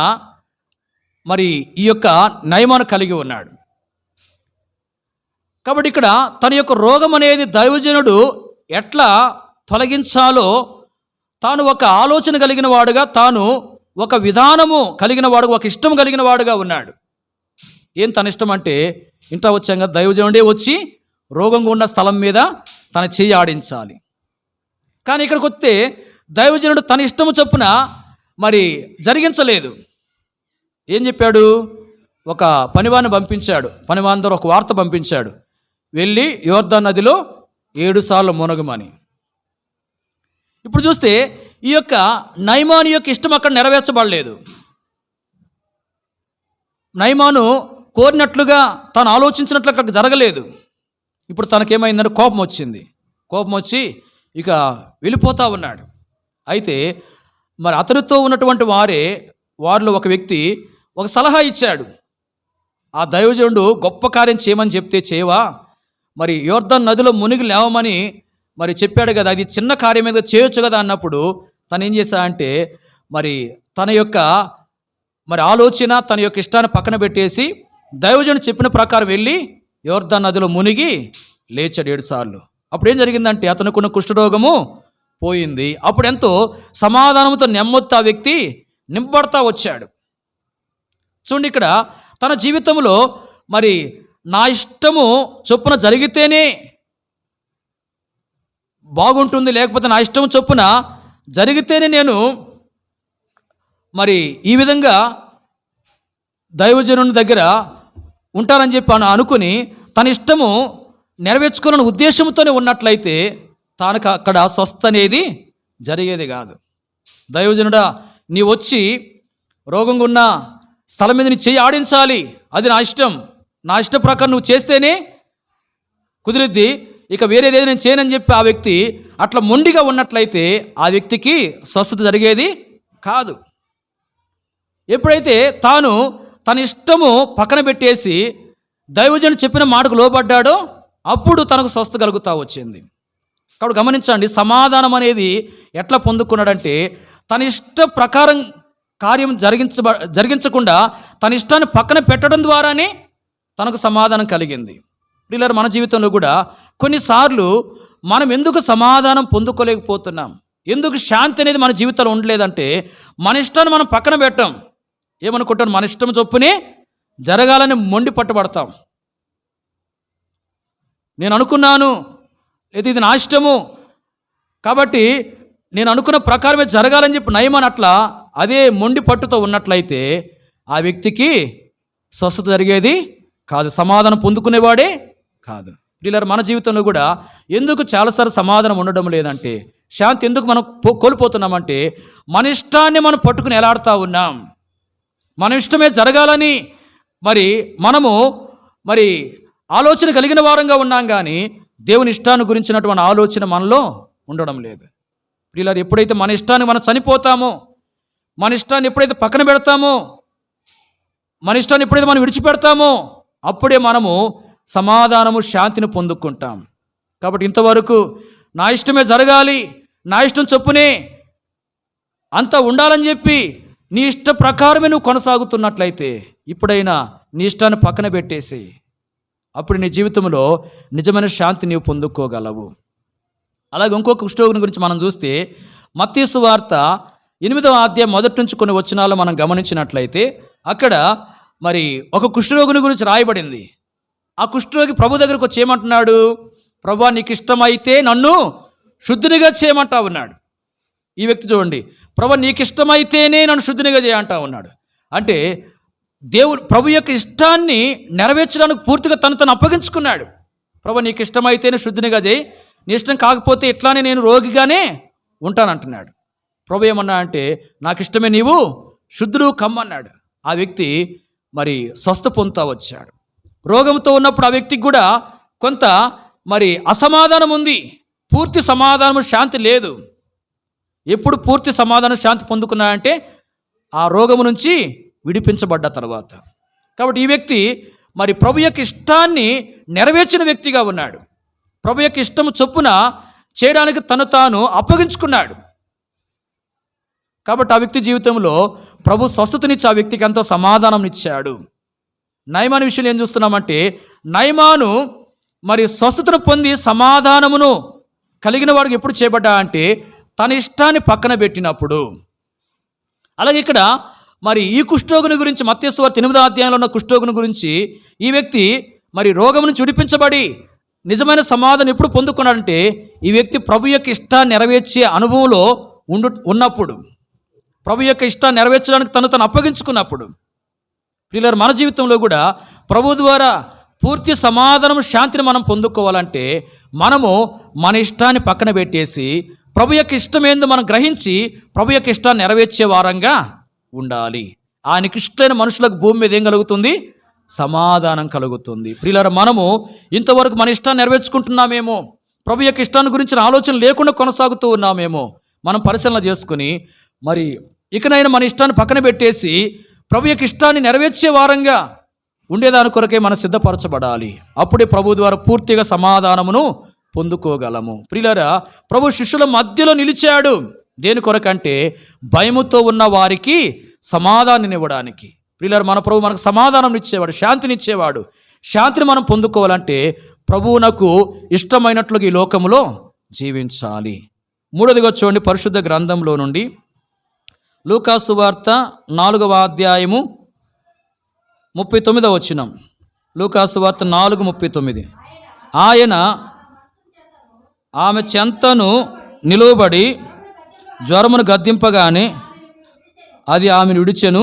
మరి ఈ యొక్క నయమాను కలిగి ఉన్నాడు. కాబట్టి ఇక్కడ తన యొక్క రోగం అనేది దైవజనుడు ఎట్లా తొలగించాలో తాను ఒక ఆలోచన కలిగిన వాడుగా, తాను ఒక విధానము కలిగిన వాడుగా, ఒక ఇష్టం కలిగిన వాడుగా ఉన్నాడు. ఏం తన ఇష్టం అంటే, ఇంట్లో వచ్చాక దైవజనుడే వచ్చి రోగంగా ఉన్న స్థలం మీద తన చెయ్యి ఆడించాలి. కానీ ఇక్కడికి వస్తే దైవజనుడు తన ఇష్టము చొప్పున మరి జరిగించలేదు. ఏం చెప్పాడు? ఒక పనివాన్ని పంపించాడు. పనివాని ద్వారా ఒక వార్త పంపించాడు, వెళ్ళి యోర్దాను నదిలో 7 సార్లు మునగమని. ఇప్పుడు చూస్తే ఈ యొక్క నయమాను యొక్క ఇష్టం అక్కడ నెరవేర్చబడలేదు. నయమాను కోరినట్లుగా తాను ఆలోచించినట్లు అక్కడ జరగలేదు. ఇప్పుడు తనకేమైందంటే కోపం వచ్చింది. కోపం వచ్చి ఇక వెళ్ళిపోతా ఉన్నాడు. అయితే మరి అతనితో ఉన్నటువంటి వారిలో ఒక వ్యక్తి ఒక సలహా ఇచ్చాడు. ఆ దైవజనుడు గొప్ప కార్యం చేయమని చెప్తే చేయవా? మరి యోర్దాను నదిలో మునిగి లేవమని మరి చెప్పాడు కదా, అది చిన్న కార్యం మీద చేయొచ్చు కదా అన్నప్పుడు తను ఏం చేశాడంటే, మరి తన యొక్క మరి ఆలోచన, తన యొక్క ఇష్టాన్ని పక్కన పెట్టేసి దైవజనుడు చెప్పిన ప్రకారం వెళ్ళి యోర్దాను నదిలో మునిగి లేచాడు 7 సార్లు. అప్పుడు ఏం జరిగిందంటే, అతనుకున్న కుష్ఠరోగము పోయింది. అప్పుడు ఎంతో సమాధానంతో నెమ్మదితో ఆ వ్యక్తి నింపబడతా వచ్చాడు. చూడండి, ఇక్కడ తన జీవితంలో మరి నా ఇష్టము చొప్పున జరిగితేనే బాగుంటుంది, లేకపోతే నా ఇష్టం చొప్పున జరిగితేనే నేను మరి ఈ విధంగా దైవజనుని దగ్గర ఉంటానని చెప్పి అనుకుని తన ఇష్టము నెరవేర్చుకోవాలనే ఉద్దేశంతోనే ఉన్నట్లయితే తానకు అక్కడ స్వస్థ అనేది జరిగేది కాదు. దైవజనుడా, నీ వచ్చి రోగంగా ఉన్న స్థలం మీద నీ చెయ్యి ఆడించాలి, అది నా ఇష్టం, నా ఇష్ట ప్రకారం నువ్వు చేస్తేనే కుదిరిద్ది, ఇక వేరేదేది నేను చేయనని చెప్పి ఆ వ్యక్తి అట్లా మొండిగా ఉన్నట్లయితే ఆ వ్యక్తికి స్వస్థత జరిగేది కాదు. ఎప్పుడైతే తాను తన ఇష్టము పక్కన పెట్టేసి దైవజనుడు చెప్పిన మాటకు లోబడ్డాడో అప్పుడు తనకు స్వస్థత కలుగుతూ వచ్చింది. కాబట్టి గమనించండి, సమాధానం అనేది ఎట్లా పొందుకున్నాడంటే, తన ఇష్ట ప్రకారం కార్యం జరిగించకుండా తన ఇష్టాన్ని పక్కన పెట్టడం ద్వారానే తనకు సమాధానం కలిగింది. పిల్లలు, మన జీవితంలో కూడా కొన్నిసార్లు మనం ఎందుకు సమాధానం పొందుకోలేకపోతున్నాం, ఎందుకు శాంతి అనేది మన జీవితంలో ఉండలేదంటే, మన ఇష్టాన్ని మనం పక్కన పెట్టాం. ఏమనుకుంటాం? మన ఇష్టం చొప్పునే జరగాలని మొండి పట్టుబడతాం. నేను అనుకున్నాను, లేదా ఇది నా ఇష్టము కాబట్టి నేను అనుకున్న ప్రకారమే జరగాలని చెప్పి నయమని అట్లా అదే మొండి పట్టుతో ఉన్నట్లయితే ఆ వ్యక్తికి స్వస్థత జరిగేది కాదు, సమాధానం పొందుకునేవాడే కాదు. పిల్లలు, మన జీవితంలో కూడా ఎందుకు చాలాసార్లు సమాధానం ఉండడం లేదంటే, శాంతి ఎందుకు మనం కోల్పోతున్నామంటే, మన ఇష్టాన్ని మనం పట్టుకుని ఎలాడుతూ ఉన్నాం. మన ఇష్టమే జరగాలని మనము ఆలోచన కలిగిన వారంగా ఉన్నాం, కానీ దేవుని ఇష్టాన్ని గురించినటువంటి ఆలోచన మనలో ఉండడం లేదు. పిల్లలు, ఎప్పుడైతే మన ఇష్టాన్ని మనం చనిపోతామో, మన ఇష్టాన్ని ఎప్పుడైతే పక్కన పెడతామో, మన ఇష్టాన్ని ఎప్పుడైతే మనం విడిచిపెడతామో అప్పుడే మనము సమాధానము, శాంతిని పొందుకుంటాం. కాబట్టి ఇంతవరకు నా ఇష్టమే జరగాలి, నా ఇష్టం చొప్పునే అంతా ఉండాలని చెప్పి నీ ఇష్ట ప్రకారమే నువ్వు కొనసాగుతున్నట్లయితే ఇప్పుడైనా నీ ఇష్టాన్ని పక్కన పెట్టేసి అప్పుడు నీ జీవితంలో నిజమైన శాంతి నీవు పొందుకోగలవు. అలాగే ఇంకొక కుష్ఠరోగిని గురించి మనం చూస్తే మత్తయి సువార్త 8వ అధ్యాయం మొదటి నుంచి కొన్ని వచనాలు మనం గమనించినట్లయితే అక్కడ ఒక కుష్ఠరోగిని గురించి రాయబడింది. ఆ కుష్ఠరోగి ప్రభు దగ్గరకు వచ్చి ఏమంటున్నాడు? ప్రభువా, నీకు ఇష్టమైతే నన్ను శుద్ధినిగా చేయమంటా ఉన్నాడు. ఈ వ్యక్తి చూడండి, ప్రభు నీకు ఇష్టమైతేనే నన్ను శుద్ధినిగా చేయంటా ఉన్నాడు. అంటే ప్రభు యొక్క ఇష్టాన్ని నెరవేర్చడానికి పూర్తిగా తను అప్పగించుకున్నాడు. ప్రభు నీకు ఇష్టమైతేనే శుద్ధినిగా చేయి, నీ ఇష్టం కాకపోతే ఇట్లానే నేను రోగిగానే ఉంటానంటున్నాడు. ప్రభు ఏమన్నా అంటే, నాకు ఇష్టమే, నీవు శుద్ధుడు కమ్మన్నాడు. ఆ వ్యక్తి స్వస్థ పొందుతూ వచ్చాడు. రోగంతో ఉన్నప్పుడు ఆ వ్యక్తికి కూడా కొంత అసమాధానం ఉంది, పూర్తి సమాధానం, శాంతి లేదు. ఎప్పుడు పూర్తి సమాధానం, శాంతి పొందుకున్నాడంటే ఆ రోగము నుంచి విడిపించబడ్డ తర్వాత. కాబట్టి ఈ వ్యక్తి మరి ప్రభు యొక్క ఇష్టాన్ని నెరవేర్చిన వ్యక్తిగా ఉన్నాడు. ప్రభు యొక్క ఇష్టము చొప్పున చేయడానికి తను తాను అప్పగించుకున్నాడు. కాబట్టి ఆ వ్యక్తి జీవితంలో ప్రభు స్వస్థతనిచ్చి ఆ వ్యక్తికి ఎంతో సమాధానం ఇచ్చాడు. నయమాను విషయం ఏం చూస్తున్నామంటే, నయమాను మరి స్వస్థతను పొంది సమాధానమును కలిగిన వాడికి ఎప్పుడు చేయబడ్డా అంటే తన ఇష్టాన్ని పక్కన పెట్టినప్పుడు. అలాగే ఇక్కడ మరి ఈ కుష్ఠరోగుని గురించి మత్తయి సువార్త 8వ అధ్యాయంలో ఉన్న కుష్ఠరోగుని గురించి ఈ వ్యక్తి మరి రోగం నుంచి విడిపించబడి నిజమైన సమాధానం ఎప్పుడు పొందుకున్నాడంటే ఈ వ్యక్తి ప్రభు యొక్క ఇష్టాన్ని నెరవేర్చే అనుభవంలో ఉన్నప్పుడు, ప్రభు యొక్క ఇష్టాన్ని నెరవేర్చడానికి తను అప్పగించుకున్నప్పుడు. ప్రియులారా, మన జీవితంలో కూడా ప్రభు ద్వారా పూర్తి సమాధానం, శాంతిని మనం పొందుకోవాలంటే మనము మన ఇష్టాన్ని పక్కన పెట్టేసి ప్రభు యొక్క ఇష్టం ఏందో మనం గ్రహించి ప్రభు యొక్క ఇష్టాన్ని నెరవేర్చే వారంగా ఉండాలి. ఆయనకి ఇష్టమైన మనుషులకు భూమి మీద ఏం కలుగుతుంది? సమాధానం కలుగుతుంది. ప్రియులారా, మనము ఇంతవరకు మన ఇష్టాన్ని నెరవేర్చుకుంటున్నామేమో, ప్రభు యొక్క ఇష్టాన్ని గురించిన ఆలోచన లేకుండా కొనసాగుతూ ఉన్నామేమో మనం పరిశీలన చేసుకుని మరి ఇకనైనా మన ఇష్టాన్ని పక్కన పెట్టేసి ప్రభు యొక్క ఇష్టాన్ని నెరవేర్చే వారంగా ఉండేదాని కొరకే మనం సిద్ధపరచబడాలి. అప్పుడే ప్రభు ద్వారా పూర్తిగా సమాధానమును పొందుకోగలము. ప్రియులారా, ప్రభు శిష్యుల మధ్యలో నిలిచాడు. దేని కొరకంటే భయముతో ఉన్న వారికి సమాధానాన్ని ఇవ్వడానికి. ప్రియులారా, మన ప్రభు మనకు సమాధానం ఇచ్చేవాడు, శాంతిని ఇచ్చేవాడు. శాంతిని మనం పొందుకోవాలంటే ప్రభువునకు ఇష్టమైనట్లుగా ఈ లోకములో జీవించాలి. మూడోదిగా చూడండి, పరిశుద్ధ గ్రంథంలో నుండి లూకాసు వార్త 4వ అధ్యాయము 39వ వచనం. లూకాసు వార్త 4:39. ఆయన ఆమె చెంతను నిలువబడి జ్వరమును గద్దింపగానే అది ఆమెను విడిచెను.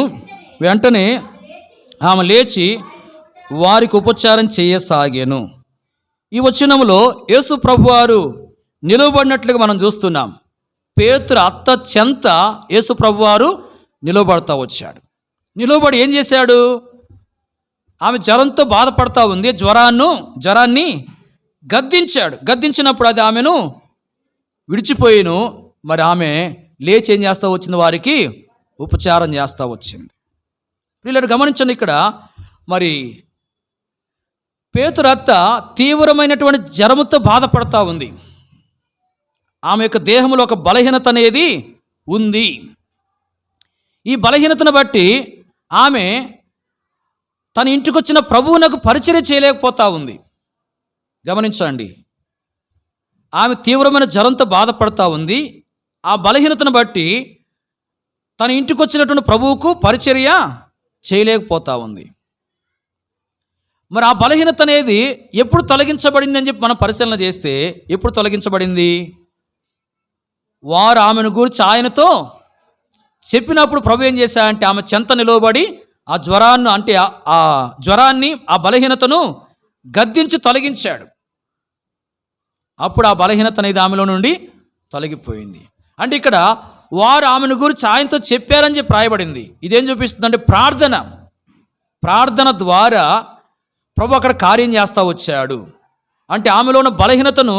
వెంటనే ఆమె లేచి వారికి ఉపచారం చేయసాగాను. ఈ వచనములో యేసు ప్రభువారు నిలువబడినట్లుగా మనం చూస్తున్నాం. పేతురు అత్త చెంత యేసు ప్రభువారు నిలబడతా వచ్చాడు. నిలబడి ఏం చేశాడు? ఆమె జ్వరంతో బాధపడతా ఉంది. జ్వరాన్ని గద్దించాడు. గద్దించినప్పుడు అది ఆమెను విడిచిపోయిను. మరి ఆమె లేచి ఏం చేస్తూ వచ్చింది? వారికి ఉపచారం చేస్తూ వచ్చింది. వీళ్ళని గమనించండి, ఇక్కడ మరి పేతురు అత్త తీవ్రమైనటువంటి జ్వరముతో బాధపడతా ఉంది. ఆమె యొక్క దేహంలో ఒక బలహీనత అనేది ఉంది. ఈ బలహీనతను బట్టి ఆమె తన ఇంటికి వచ్చిన ప్రభువునకు పరిచర్య చేయలేకపోతా ఉంది. గమనించండి, ఆమె తీవ్రమైన జ్వరంతో బాధపడతా ఉంది. ఆ బలహీనతను బట్టి తన ఇంటికి వచ్చినటువంటి ప్రభువుకు పరిచర్య చేయలేకపోతా ఉంది. మరి ఆ బలహీనత అనేది ఎప్పుడు తొలగించబడింది అని చెప్పి మనం పరిశీలన చేస్తే, ఎప్పుడు తొలగించబడింది? వారు ఆమెను గురించి ఆయనతో చెప్పినప్పుడు ప్రభు ఏం చేశాడంటే ఆమె చెంత నిలవబడి ఆ జ్వరాన్ని, అంటే ఆ జ్వరాన్ని, ఆ బలహీనతను గద్దించి తొలగించాడు. అప్పుడు ఆ బలహీనత అనేది ఆమెలో నుండి తొలగిపోయింది. అంటే ఇక్కడ వారు ఆమెను గురించి ఆయనతో చెప్పారని చెప్పి రాయబడింది. ఇదేం చూపిస్తుంది అంటే ప్రార్థన ద్వారా ప్రభు అక్కడ కార్యం చేస్తూ వచ్చాడు. అంటే ఆమెలో ఉన్న బలహీనతను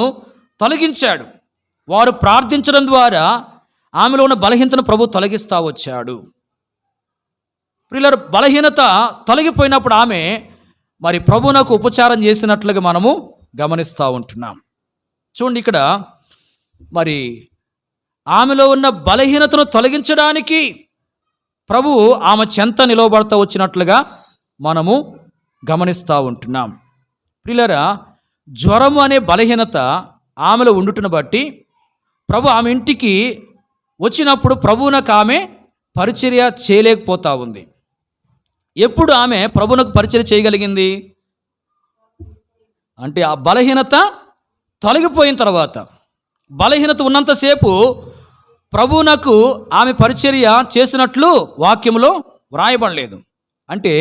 తొలగించాడు. వారు ప్రార్థించడం ద్వారా ఆమెలో ఉన్న బలహీనతను ప్రభు తొలగిస్తూ వచ్చాడు. ప్రియులారా, బలహీనత తొలగిపోయినప్పుడు ఆమె మరి ప్రభువునకు ఉపచారం చేసినట్లుగా మనము గమనిస్తూ ఉంటున్నాం. చూడండి, ఇక్కడ మరి ఆమెలో ఉన్న బలహీనతను తొలగించడానికి ప్రభువు ఆమె చెంత నిలవబడతా వచ్చినట్లుగా మనము గమనిస్తూ ఉంటున్నాం. ప్రియులారా, జ్వరము అనే బలహీనత ఆమెలో ఉండుటను బట్టి ప్రభు ఆమె ఇంటికి వచ్చినప్పుడు ప్రభువునకు ఆమె పరిచర్య చేయలేకపోతా ఉంది. ఎప్పుడు ఆమె ప్రభువునకు పరిచర్య చేయగలిగింది అంటే ఆ బలహీనత తొలగిపోయిన తర్వాత. బలహీనత ఉన్నంతసేపు ప్రభువునకు ఆమె పరిచర్య చేసినట్లు వాక్యంలో వ్రాయబడలేదు. అంటే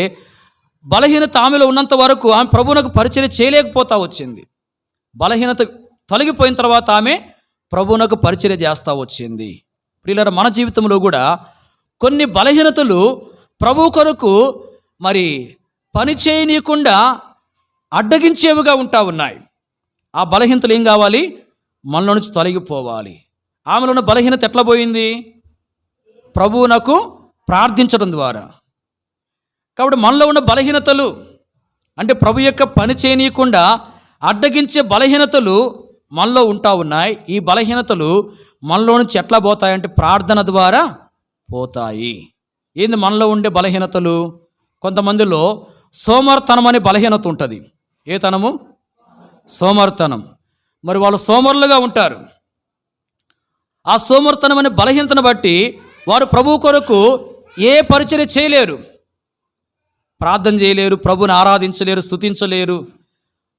బలహీనత ఆమెలో ఉన్నంత వరకు ఆమె ప్రభువునకు పరిచర్య చేయలేకపోతా వచ్చింది. బలహీనత తొలగిపోయిన తర్వాత ఆమె ప్రభువునకు పరిచర్య చేస్తూ వచ్చింది. ప్రియులారా, మన జీవితంలో కూడా కొన్ని బలహీనతలు ప్రభు కొరకు మరి పని చేయనీయకుండా అడ్డగించేవిగా ఉంటా ఉన్నాయి. ఆ బలహీనతలు ఏం కావాలి? మనలో నుంచి తొలగిపోవాలి. ఆమెలో ఉన్న బలహీనత ఎట్లా పోయింది? ప్రభువునకు ప్రార్థించడం ద్వారా. కాబట్టి మనలో ఉన్న బలహీనతలు అంటే ప్రభు యొక్క పని చేయనీయకుండా అడ్డగించే బలహీనతలు మనలో ఉంటా ఉన్నాయి. ఈ బలహీనతలు మనలో నుంచి ఎట్లా పోతాయంటే ప్రార్థన ద్వారా పోతాయి. ఏంది మనలో ఉండే బలహీనతలు? కొంతమందిలో సోమర్తనం అనే బలహీనత ఉంటుంది. ఏ తనము? సోమర్తనం. మరి వాళ్ళు సోమరులుగా ఉంటారు. ఆ సోమర్తనం అనే బలహీనతను బట్టి వారు ప్రభువు కొరకు ఏ పరిచర్య చేయలేరు, ప్రార్థన చేయలేరు, ప్రభుని ఆరాధించలేరు, స్తుతించలేరు,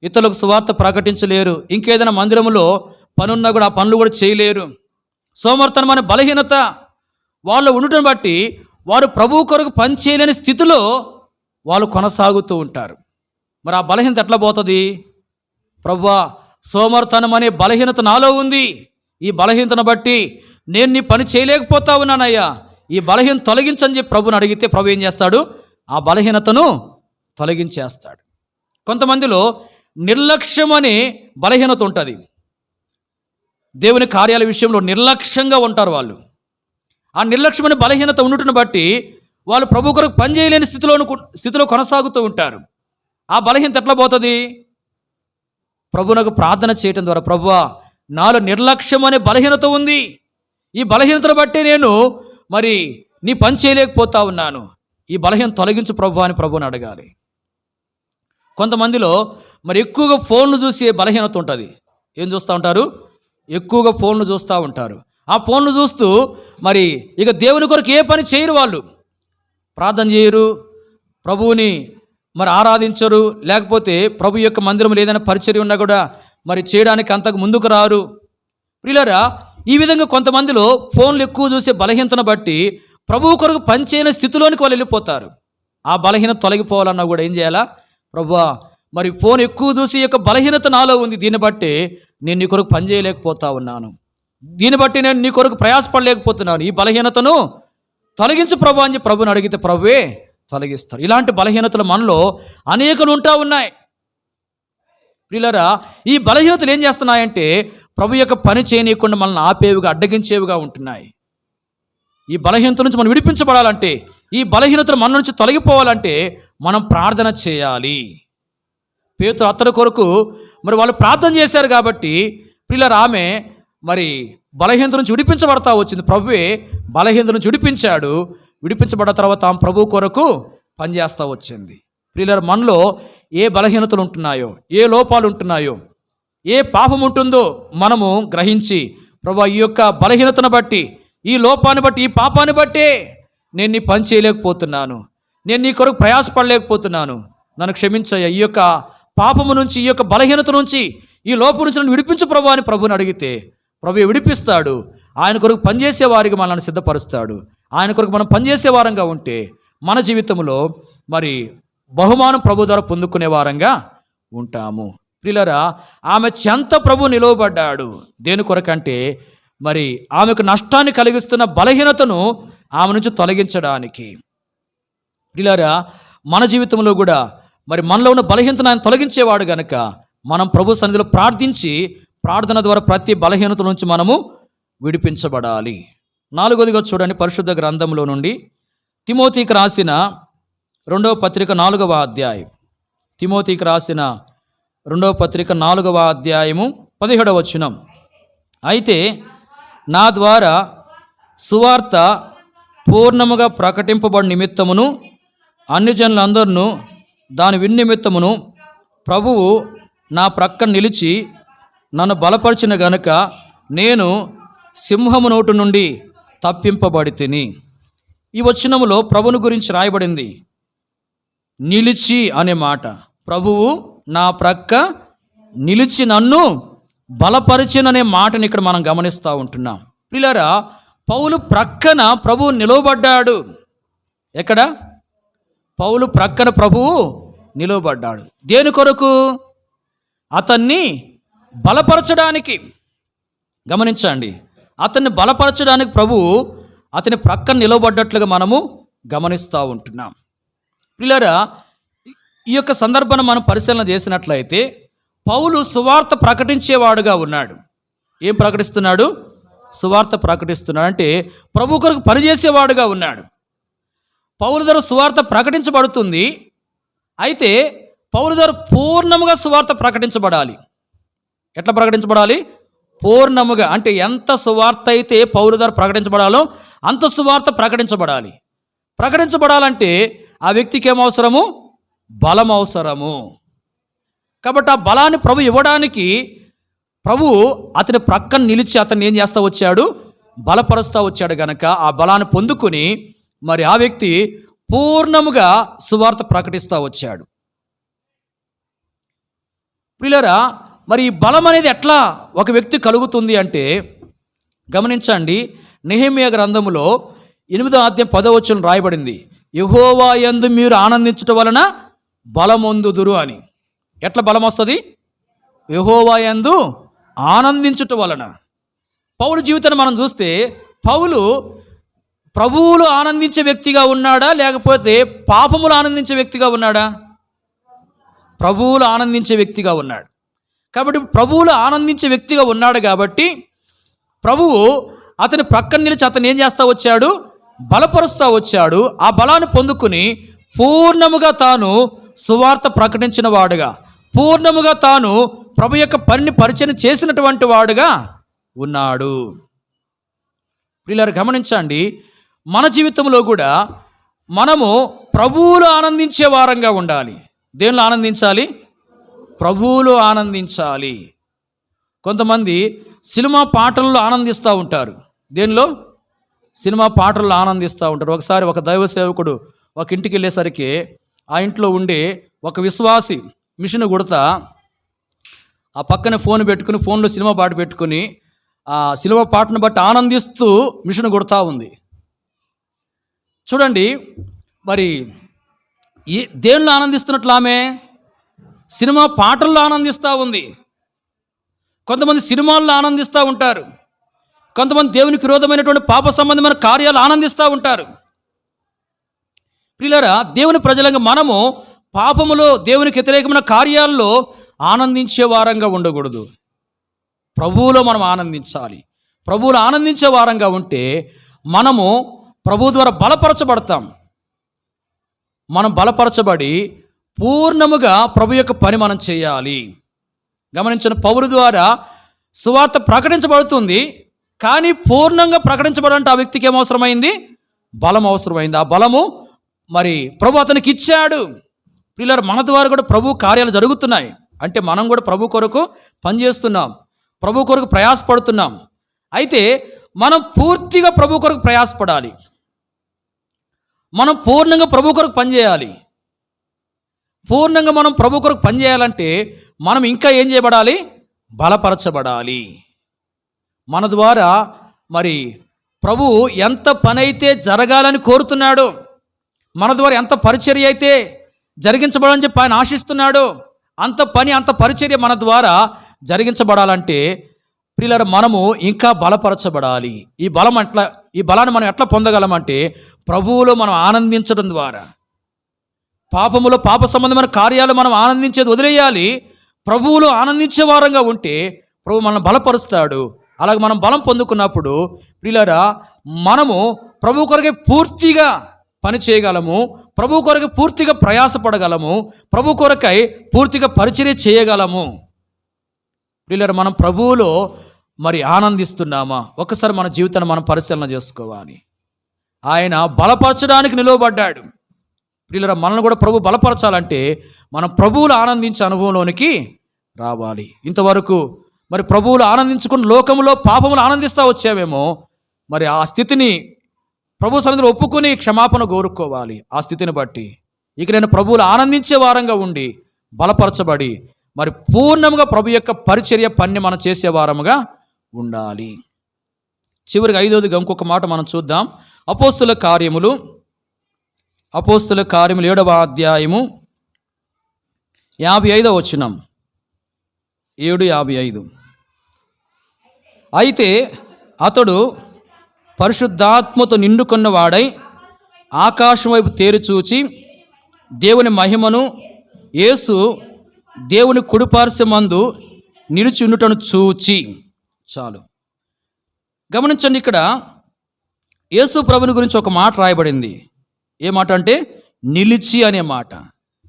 ఇతరులకు సువార్త ప్రకటించలేరు, ఇంకేదైనా మందిరంలో పనున్నా కూడా ఆ పనులు కూడా చేయలేరు. సోమర్తనం అనే బలహీనత వాళ్ళు ఉండటం బట్టి వారు ప్రభువు కొరకు పని చేయలేని స్థితిలో వాళ్ళు కొనసాగుతూ ఉంటారు. మరి ఆ బలహీనత ఎట్లా పోతుంది? ప్రభువా, సోమర్తనం అనే బలహీనత నాలో ఉంది, ఈ బలహీనతను బట్టి నేను నీ పని చేయలేకపోతా ఉన్నానయ్యా, ఈ బలహీనత తొలగించని చెప్పి ప్రభుని అడిగితే ప్రభు ఏం చేస్తాడు? ఆ బలహీనతను తొలగించేస్తాడు. కొంతమందిలో నిర్లక్ష్యం అనే బలహీనత ఉంటుంది. దేవుని కార్యాల విషయంలో నిర్లక్ష్యంగా ఉంటారు వాళ్ళు. ఆ నిర్లక్ష్యమైన బలహీనత ఉండటం బట్టి వాళ్ళు ప్రభు కొరకు పని చేయలేని స్థితిలో కొనసాగుతూ ఉంటారు. ఆ బలహీనత ఎట్లా పోతుంది? ప్రభువునకు ప్రార్థన చేయటం ద్వారా, ప్రభువా, నాలో నిర్లక్ష్యం అనే బలహీనత ఉంది, ఈ బలహీనతను బట్టి నేను మరి నీ పని చేయలేకపోతా ఉన్నాను, ఈ బలహీనత తొలగించు ప్రభువా అని ప్రభువుని అడగాలి. కొంతమందిలో మరి ఎక్కువగా ఫోన్లు చూసే బలహీనత ఉంటుంది. ఏం చూస్తూ ఉంటారు? ఎక్కువగా ఫోన్లు చూస్తూ ఉంటారు. ఆ ఫోన్లు చూస్తూ మరి ఇక దేవుని కొరకు ఏ పని చేయరు, వాళ్ళు ప్రార్థన చేయరు, ప్రభువుని మరి ఆరాధించరు, లేకపోతే ప్రభు యొక్క మందిరంలో ఏదైనా పరిచర్య ఉన్నా కూడా మరి చేయడానికి అంతకు ముందుకు రారు. ప్రియులారా, ఈ విధంగా కొంతమందిలో ఫోన్లు ఎక్కువ చూసే బలహీనతను బట్టి ప్రభువు కొరకు పనిచేయని స్థితిలోనికి వాళ్ళు వెళ్ళిపోతారు. ఆ బలహీనత తొలగిపోవాలన్నా కూడా ఏం చేయాలా? ప్రభువా, మరి ఫోన్ ఎక్కువ చూసి యొక్క బలహీనత నాలో ఉంది, దీన్ని బట్టి నేను నీ కొరకు పని చేయలేకపోతా ఉన్నాను, దీన్ని బట్టి నేను నీ కొరకు ప్రయాసపడలేకపోతున్నాను, ఈ బలహీనతను తొలగించు ప్రభు అని ప్రభుని అడిగితే ప్రభువే తొలగిస్తారు. ఇలాంటి బలహీనతలు మనలో అనేకలు ఉంటా ఉన్నాయి. ప్రియులారా, ఈ బలహీనతలు ఏం చేస్తున్నాయంటే ప్రభు యొక్క పని చేయనీయకుండా మనల్ని ఆపేవిగా, అడ్డగించేవిగా ఉంటున్నాయి. ఈ బలహీనత నుంచి మనం విడిపించబడాలంటే, ఈ బలహీనతలు మన నుంచి తొలగిపోవాలంటే మనం ప్రార్థన చేయాలి. పేతురు అతడి కొరకు మరి వాళ్ళు ప్రార్థన చేశారు కాబట్టి ప్రియులారా, ఆమె మరి బలహీనత నుంచి విడిపించబడతా వచ్చింది. ప్రభువే బలహీనత నుంచి విడిపించాడు. విడిపించబడ్డ తర్వాత ఆమె ప్రభు కొరకు పనిచేస్తూ వచ్చింది. ప్రియులారా, మనలో ఏ బలహీనతలు ఉంటున్నాయో, ఏ లోపాలు ఉంటున్నాయో, ఏ పాపం ఉంటుందో మనము గ్రహించి, ప్రభువా, ఈ యొక్క బలహీనతను బట్టి, ఈ లోపాన్ని బట్టి, ఈ పాపాన్ని బట్టే నేను నీ పని చేయలేకపోతున్నాను, నేను నీ కొరకు ప్రయాసపడలేకపోతున్నాను, నన్ను క్షమించయ్యా, ఈ యొక్క పాపము నుంచి, ఈ యొక్క బలహీనత నుంచి, ఈ లోపం నుంచి నన్ను విడిపించు ప్రభు అని ప్రభుని అడిగితే ప్రభు విడిపిస్తాడు. ఆయన కొరకు పనిచేసే వారికి మనల్ని సిద్ధపరుస్తాడు. ఆయన కొరకు మనం పనిచేసే వారంగా ఉంటే మన జీవితంలో మరి బహుమానం ప్రభు ద్వారా పొందుకునే వారంగా ఉంటాము. ప్రియులారా, ఆమె చెంత ప్రభు నిలవబడ్డాడు. దేని కొరకంటే మరి ఆమెకు నష్టాన్ని కలిగిస్తున్న బలహీనతను ఆమె నుంచి తొలగించడానికి. ప్రియులారా, మన జీవితంలో కూడా మరి మనలో ఉన్న బలహీనతను ఆయన తొలగించేవాడు గనుక మనం ప్రభు సన్నిధిలో ప్రార్థించి, ప్రార్థన ద్వారా ప్రతి బలహీనత నుంచి మనము విడిపించబడాలి. 4వదిగా చూడండి, పరిశుద్ధ గ్రంథంలో నుండి తిమోతికి రాసిన 2వ పత్రిక 4వ అధ్యాయం. తిమోతికి రాసిన 2వ పత్రిక 4వ అధ్యాయము 17వ వచనం. అయితే నా ద్వారా సువార్త పూర్ణముగా ప్రకటింపబడి నిమిత్తమును అన్ని జనులందరినూ దాని విన్నిమిత్తమును ప్రభువు నా ప్రక్కన నిలిచి నన్ను బలపరిచిన గనుక నేను సింహము నోటు నుండి తప్పింపబడి తిని. ఈ వచనములో ప్రభుని గురించి రాయబడింది నిలిచి అనే మాట. ప్రభువు నా ప్రక్క నిలిచి నన్ను బలపరిచిననే మాటని ఇక్కడ మనం గమనిస్తూ ఉంటున్నాం. ప్రియులారా, పౌలు ప్రక్కన ప్రభువు నిలవబడ్డాడు. ఎక్కడ? పౌలు ప్రక్కన ప్రభువు నిలవబడ్డాడు. దేని కొరకు? అతన్ని బలపరచడానికి. గమనించండి, అతన్ని బలపరచడానికి ప్రభువు అతని ప్రక్కన నిలవబడ్డట్లుగా మనము గమనిస్తూ ఉంటున్నాం. ప్రియులారా, ఈ యొక్క సందర్భాన్ని మనం పరిశీలన చేసినట్లయితే పౌలు సువార్త ప్రకటించేవాడుగా ఉన్నాడు. ఏం ప్రకటిస్తున్నాడు? సువార్త ప్రకటిస్తున్నాడు. అంటే ప్రభు కొరకు పనిచేసేవాడుగా ఉన్నాడు. పౌలు ద్వారా సువార్త ప్రకటించబడుతుంది. అయితే పౌలు ద్వారా పూర్ణముగా సువార్త ప్రకటించబడాలి. ఎట్లా ప్రకటించబడాలి? పూర్ణముగా. అంటే ఎంత సువార్త అయితే పౌలు ద్వారా ప్రకటించబడాలో అంత సువార్త ప్రకటించబడాలి. ప్రకటించబడాలంటే ఆ వ్యక్తికి ఏమవసరము? బలం అవసరము. కాబట్టి ఆ బలాన్ని ప్రభు ఇవ్వడానికి ప్రభు అతని ప్రక్కన నిలిచి అతన్ని ఏం చేస్తూ వచ్చాడు? బలపరుస్తూ వచ్చాడు. గనక ఆ బలాన్ని పొందుకుని మరి ఆ వ్యక్తి పూర్ణముగా సువార్త ప్రకటిస్తూ వచ్చాడు. ప్రియులారా, మరి ఈ బలం అనేది ఎట్లా ఒక వ్యక్తి కలుగుతుంది అంటే గమనించండి. నెహెమ్యా గ్రంథములో 8వ అధ్యాయం 10వ వచనం రాయబడింది, యెహోవా యందు మీరు ఆనందించుట వలన బలమొందుదురు అని. ఎట్లా బలం వస్తుంది? యెహోవా యందు ఆనందించుట వలన. పౌలు జీవితాన్ని మనం చూస్తే పౌలు ప్రభువులు ఆనందించే వ్యక్తిగా ఉన్నాడా, లేకపోతే పాపములు ఆనందించే వ్యక్తిగా ఉన్నాడా? ప్రభువులు ఆనందించే వ్యక్తిగా ఉన్నాడు. కాబట్టి ప్రభువులు ఆనందించే వ్యక్తిగా ఉన్నాడు కాబట్టి ప్రభువు అతని ప్రక్కన నిలిచి అతను ఏం చేస్తూ వచ్చాడు? బలపరుస్తూ వచ్చాడు. ఆ బలాన్ని పొందుకుని పూర్ణముగా తాను సువార్త ప్రకటించిన వాడుగా, పూర్ణముగా తాను ప్రభు యొక్క పనిని పరిచయం చేసినటువంటి వాడుగా ఉన్నాడు. ప్రియులారా, గమనించండి, మన జీవితంలో కూడా మనము ప్రభువులు ఆనందించే వారంగా ఉండాలి. దేనిలో ఆనందించాలి? ప్రభువులు ఆనందించాలి. కొంతమంది సినిమా పాటల్లో ఆనందిస్తూ ఉంటారు. దేనిలో? సినిమా పాటల్లో ఆనందిస్తూ ఉంటారు. ఒకసారి ఒక దైవ సేవకుడు ఒక ఇంటికి వెళ్ళేసరికి ఆ ఇంట్లో ఉండే ఒక విశ్వాసి మిషన్ కుడతా ఆ పక్కనే ఫోన్ పెట్టుకుని ఫోన్లో సినిమా పాట పెట్టుకుని ఆ సినిమా పాటను బట్టి ఆనందిస్తూ మిషన్ కుడతా ఉంది. చూడండి, మరి ఈ దేనిలో ఆనందిస్తున్నట్లు ఆమె సినిమా పాటల్లో ఆనందిస్తూ ఉంది. కొంతమంది సినిమాల్లో ఆనందిస్తూ ఉంటారు. కొంతమంది దేవునికి విరోధమైనటువంటి పాప సంబంధమైన కార్యాలు ఆనందిస్తూ ఉంటారు. ప్రియులారా, దేవుని ప్రజలంగా మనము పాపములో దేవునికి వ్యతిరేకమైన కార్యాల్లో ఆనందించే వారంగా ఉండకూడదు. ప్రభువులో మనం ఆనందించాలి. ప్రభువులో ఆనందించే వారంగా ఉంటే మనము ప్రభు ద్వారా బలపరచబడతాం. మనం బలపరచబడి పూర్ణముగా ప్రభు యొక్క పని మనం చేయాలి. గమనించిన పౌలు ద్వారా సువార్త ప్రకటించబడుతుంది, కానీ పూర్ణంగా ప్రకటించబడాలంటే ఆ వ్యక్తికి ఏమవసరమైంది? బలం అవసరమైంది. ఆ బలము మరి ప్రభు అతనికి ఇచ్చాడు. పిల్లలు, మన ద్వారా కూడా ప్రభు కార్యాలు జరుగుతున్నాయి. అంటే మనం కూడా ప్రభు కొరకు పనిచేస్తున్నాం, ప్రభు కొరకు ప్రయాసపడుతున్నాం. అయితే మనం పూర్తిగా ప్రభు కొరకు ప్రయాసపడాలి. మనం పూర్ణంగా ప్రభు కొరకు పనిచేయాలి. పూర్ణంగా మనం ప్రభు కొరకు పనిచేయాలంటే మనం ఇంకా ఏం చేయబడాలి? బలపరచబడాలి. మన ద్వారా మరి ప్రభు ఎంత పని అయితే జరగాలని కోరుతున్నాడో, మన ద్వారా ఎంత పరిచర్య అయితే జరిగించబడాలని చెప్పి ఆయన ఆశిస్తున్నాడో, అంత పని అంత పరిచర్య మన ద్వారా జరిగించబడాలంటే ప్రియులారా, మనము ఇంకా బలపరచబడాలి. ఈ బలాన్ని మనం ఎట్లా పొందగలమంటే ప్రభువులో మనం ఆనందించడం ద్వారా. పాపములో పాప సంబంధమైన కార్యాలు మనం ఆనందించేది వదిలేయాలి. ప్రభువులో ఆనందించే వారంగా ఉంటే ప్రభు మనల్ని బలపరుస్తాడు. అలాగే మనం బలం పొందుకున్నప్పుడు ప్రియులారా, మనము ప్రభు కొరకే పూర్తిగా పని చేయగలము, ప్రభు కొరకు పూర్తిగా ప్రయాసపడగలము, ప్రభు కొరకై పూర్తిగా పరిచర్య చేయగలము. ప్రియులారా, మనం ప్రభువులో మరి ఆనందిస్తున్నామా? ఒకసారి మన జీవితాన్ని మనం పరిశీలన చేసుకోవాలి. ఆయన బలపరచడానికి నిలువబడ్డాడు. ప్రియులారా, మనల్ని కూడా ప్రభు బలపరచాలంటే మనం ప్రభువులు ఆనందించే అనుభవంలోనికి రావాలి. ఇంతవరకు మరి ప్రభువులు ఆనందించుకుని లోకంలో పాపములు ఆనందిస్తూ వచ్చావేమో, మరి ఆ స్థితిని ప్రభు సన్నిధిలో ఒప్పుకొని క్షమాపణ కోరుకోవాలి. ఆ స్థితిని బట్టి ఇక నేను ప్రభువులు ఆనందించే వారంగా ఉండి బలపరచబడి మరి పూర్ణంగా ప్రభు యొక్క పరిచర్య పని మనం చేసే వారముగా ఉండాలి. చివరికి 5వదిగా ఇంకొక మాట మనం చూద్దాం. అపోస్తుల కార్యములు 7వ అధ్యాయము 55వ వచనం. 7:55. అయితే అతడు పరిశుద్ధాత్మతో నిండుకున్నవాడై ఆకాశం వైపు తేరిచూచి దేవుని మహిమను, యేసు దేవుని కుడిపార్శ్వమందు నిలిచి ఉండుటను చూచి. చాలు. గమనించండి, ఇక్కడ యేసు ప్రభుని గురించి ఒక మాట రాయబడింది. ఏ మాట అంటే నిలిచి అనే మాట.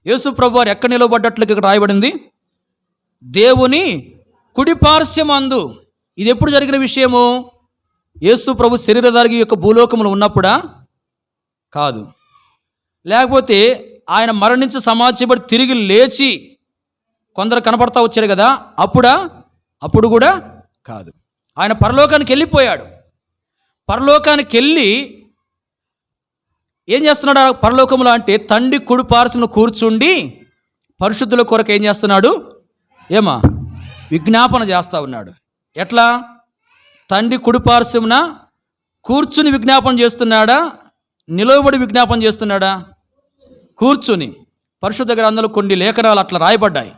యేసు ప్రభు వారు ఎక్కడ నిలబడ్డట్లుగా ఇక్కడ రాయబడింది? దేవుని కుడిపార్శ్వమందు. ఇది ఎప్పుడు జరిగిన విషయము? యేసు ప్రభు శరీరధారి యొక్క భూలోకములు ఉన్నప్పుడా? కాదు. లేకపోతే ఆయన మరణించి సమాధించబడి తిరిగి లేచి కొందరు కనపడతా వచ్చాడు కదా, అప్పుడా? అప్పుడు కూడా కాదు. ఆయన పరలోకానికి వెళ్ళిపోయాడు. పరలోకానికి వెళ్ళి ఏం చేస్తున్నాడు ఆ పరలోకంలో అంటే తండ్రి కుడి పార్శ్వమున కూర్చుండి పరిశుద్ధుల కొరకు ఏం చేస్తున్నాడు? విజ్ఞాపన చేస్తూ ఉన్నాడు. ఎట్లా? తండ్రి కుడి పార్శ్వమున కూర్చుని విజ్ఞాపన చేస్తున్నాడా? నిలవబడి విజ్ఞాపన చేస్తున్నాడా? కూర్చుని. పరిశుద్ధ గ్రంథంలో కొన్ని లేఖనాలు అట్లా రాయబడ్డాయి.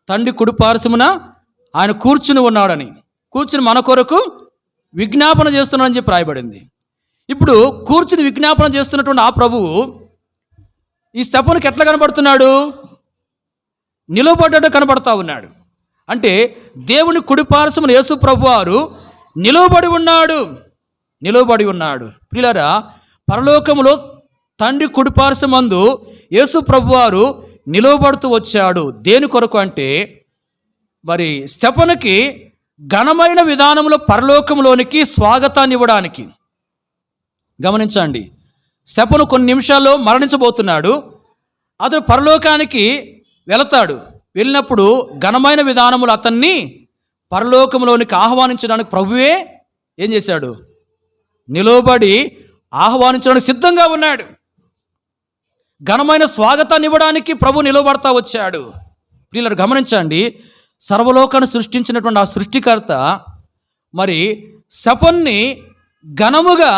తండ్రి కుడి పార్శ్వమున ఆయన కూర్చుని ఉన్నాడని, కూర్చుని మన కొరకు విజ్ఞాపన చేస్తున్నాడని చెప్పి రాయబడింది. ఇప్పుడు కూర్చుని విజ్ఞాపన చేస్తున్నటువంటి ఆ ప్రభువు ఈ స్తెఫనుకి ఎట్లా కనబడుతున్నాడు? నిలవబడ్డట్టు కనబడతా ఉన్నాడు. అంటే దేవుని కుడిపార్శ్వమున యేసు ప్రభువారు నిలవబడి ఉన్నాడు. ప్రియులారా, పరలోకములో తండ్రి కుడిపార్శ్వమందు యేసు ప్రభువారు నిలవబడుతూ వచ్చాడు. దేని కొరకు అంటే మరి స్తెఫనుకి ఘనమైన విధానంలో పరలోకంలోనికి స్వాగతాన్ని ఇవ్వడానికి. గమనించండి, స్తెఫను కొన్ని నిమిషాల్లో మరణించబోతున్నాడు. అతను పరలోకానికి వెళతాడు. వెళ్ళినప్పుడు ఘనమైన విధానములు అతన్ని పరలోకంలోనికి ఆహ్వానించడానికి ప్రభువే ఏం చేశాడు? నిలవబడి ఆహ్వానించడానికి సిద్ధంగా ఉన్నాడు. ఘనమైన స్వాగతాన్ని ఇవ్వడానికి ప్రభు నిలబడతా వచ్చాడు. ప్రియులారా, గమనించండి, సర్వలోకాన్ని సృష్టించినటువంటి ఆ సృష్టికర్త మరి స్తెఫనుని ఘనముగా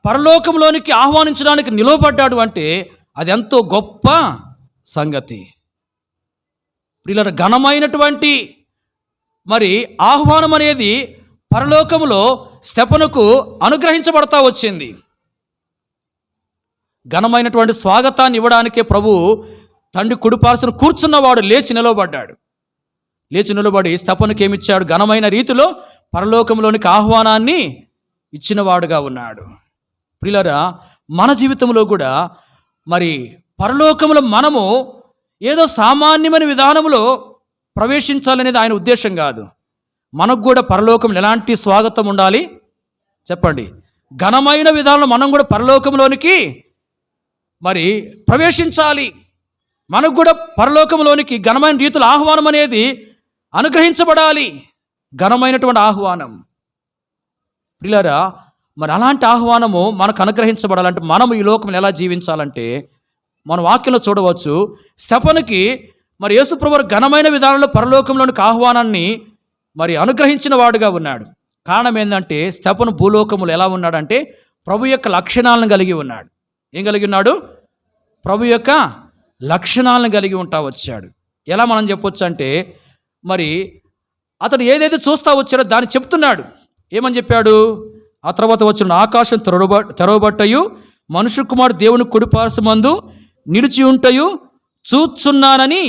పరలోకంలోనికి ఆహ్వానించడానికి నిలవబడ్డాడు అంటే అది ఎంతో గొప్ప సంగతి. ప్రియులారా, ఘనమైనటువంటి మరి ఆహ్వానం అనేది పరలోకములో స్తెఫనుకు అనుగ్రహించబడతా వచ్చింది. ఘనమైనటువంటి స్వాగతాన్ని ఇవ్వడానికే ప్రభు తండ్రి కుడిపార్శ్వన కూర్చున్నవాడు లేచి నిలవబడ్డాడు. లేచి నిలబడి స్తెఫనుకి ఏమిచ్చాడు? ఘనమైన రీతిలో పరలోకంలోనికి ఆహ్వానాన్ని ఇచ్చినవాడుగా ఉన్నాడు. ప్రియులారా, మన జీవితంలో కూడా మరి పరలోకంలో మనము ఏదో సామాన్యమైన విధానంలో ప్రవేశించాలనేది ఆయన ఉద్దేశం కాదు. మనకు కూడా పరలోకంలో ఎలాంటి స్వాగతం ఉండాలి చెప్పండి? ఘనమైన విధానంలో మనం కూడా పరలోకంలోనికి మరి ప్రవేశించాలి. మనకు కూడా పరలోకంలోనికి ఘనమైన రీతిలో ఆహ్వానం అనేది అనుగ్రహించబడాలి. ఘనమైనటువంటి ఆహ్వానం. ప్రియులారా, మరి అలాంటి ఆహ్వానము మనకు అనుగ్రహించబడాలంటే మనం ఈ లోకంలో ఎలా జీవించాలంటే మన వాక్యంలో చూడవచ్చు. స్తెఫనుకి మరి యేసు ప్రభువు ఘనమైన విధానంలో పరలోకంలోనికి ఆహ్వానాన్ని మరి అనుగ్రహించిన వాడుగా ఉన్నాడు. కారణం ఏంటంటే స్తెఫను భూలోకములు ఎలా ఉన్నాడంటే ప్రభు యొక్క లక్షణాలను కలిగి ఉన్నాడు. ఏం కలిగి ఉన్నాడు? ప్రభు యొక్క లక్షణాలను కలిగి ఉంటా వచ్చాడు. ఎలా మనం చెప్పొచ్చు అంటే మరి అతడు ఏదైతే చూస్తా వచ్చాడో దాన్ని చెప్తున్నాడు. ఏమని చెప్పాడు? ఆ తర్వాత వచ్చిన ఆకాశం తెరవబట్టయు మనుష్య కుమారుడు దేవుని కుడిపార్శ్వమందు నిలిచి ఉంటయు చూస్తున్నానని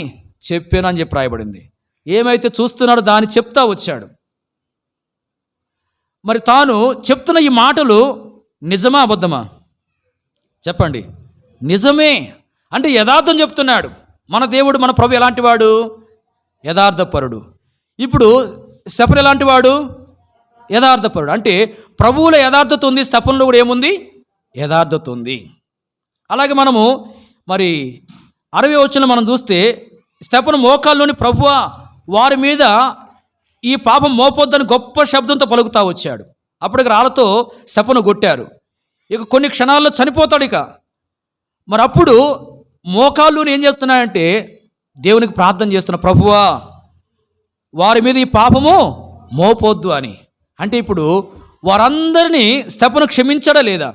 చెప్పానని చెప్పి రాయబడింది. ఏమైతే చూస్తున్నాడో దాన్ని చెప్తా వచ్చాడు. మరి తాను చెప్తున్న ఈ మాటలు నిజమా అబద్ధమా చెప్పండి? నిజమే. అంటే యథార్థం చెప్తున్నాడు. మన దేవుడు, మన ప్రభు ఎలాంటి వాడు? యథార్థపరుడు. ఇప్పుడు స్తెఫను ఎలాంటి వాడు? యథార్థపరుడు. అంటే ప్రభువులో యథార్థత ఉంది, స్తెఫనులో కూడా ఏముంది? యథార్థత ఉంది. అలాగే మనము మరి 60వ వచనం మనం చూస్తే స్తెఫను మోకాల్లోని ప్రభువా వారి మీద ఈ పాపం మోపొద్దని గొప్ప శబ్దంతో పలుకుతా వచ్చాడు. అప్పటికి రాళ్ళతో స్తెఫను కొట్టారు. ఇక కొన్ని క్షణాల్లో చనిపోతాడు. ఇక మరి అప్పుడు మోకాళ్ళుని ఏం చేస్తున్నాడంటే దేవునికి ప్రార్థన చేస్తున్న, ప్రభువా వారి మీద ఈ పాపము మోపొద్దు అని. అంటే ఇప్పుడు వారందరినీ స్తెఫను క్షమించాడా లేదా?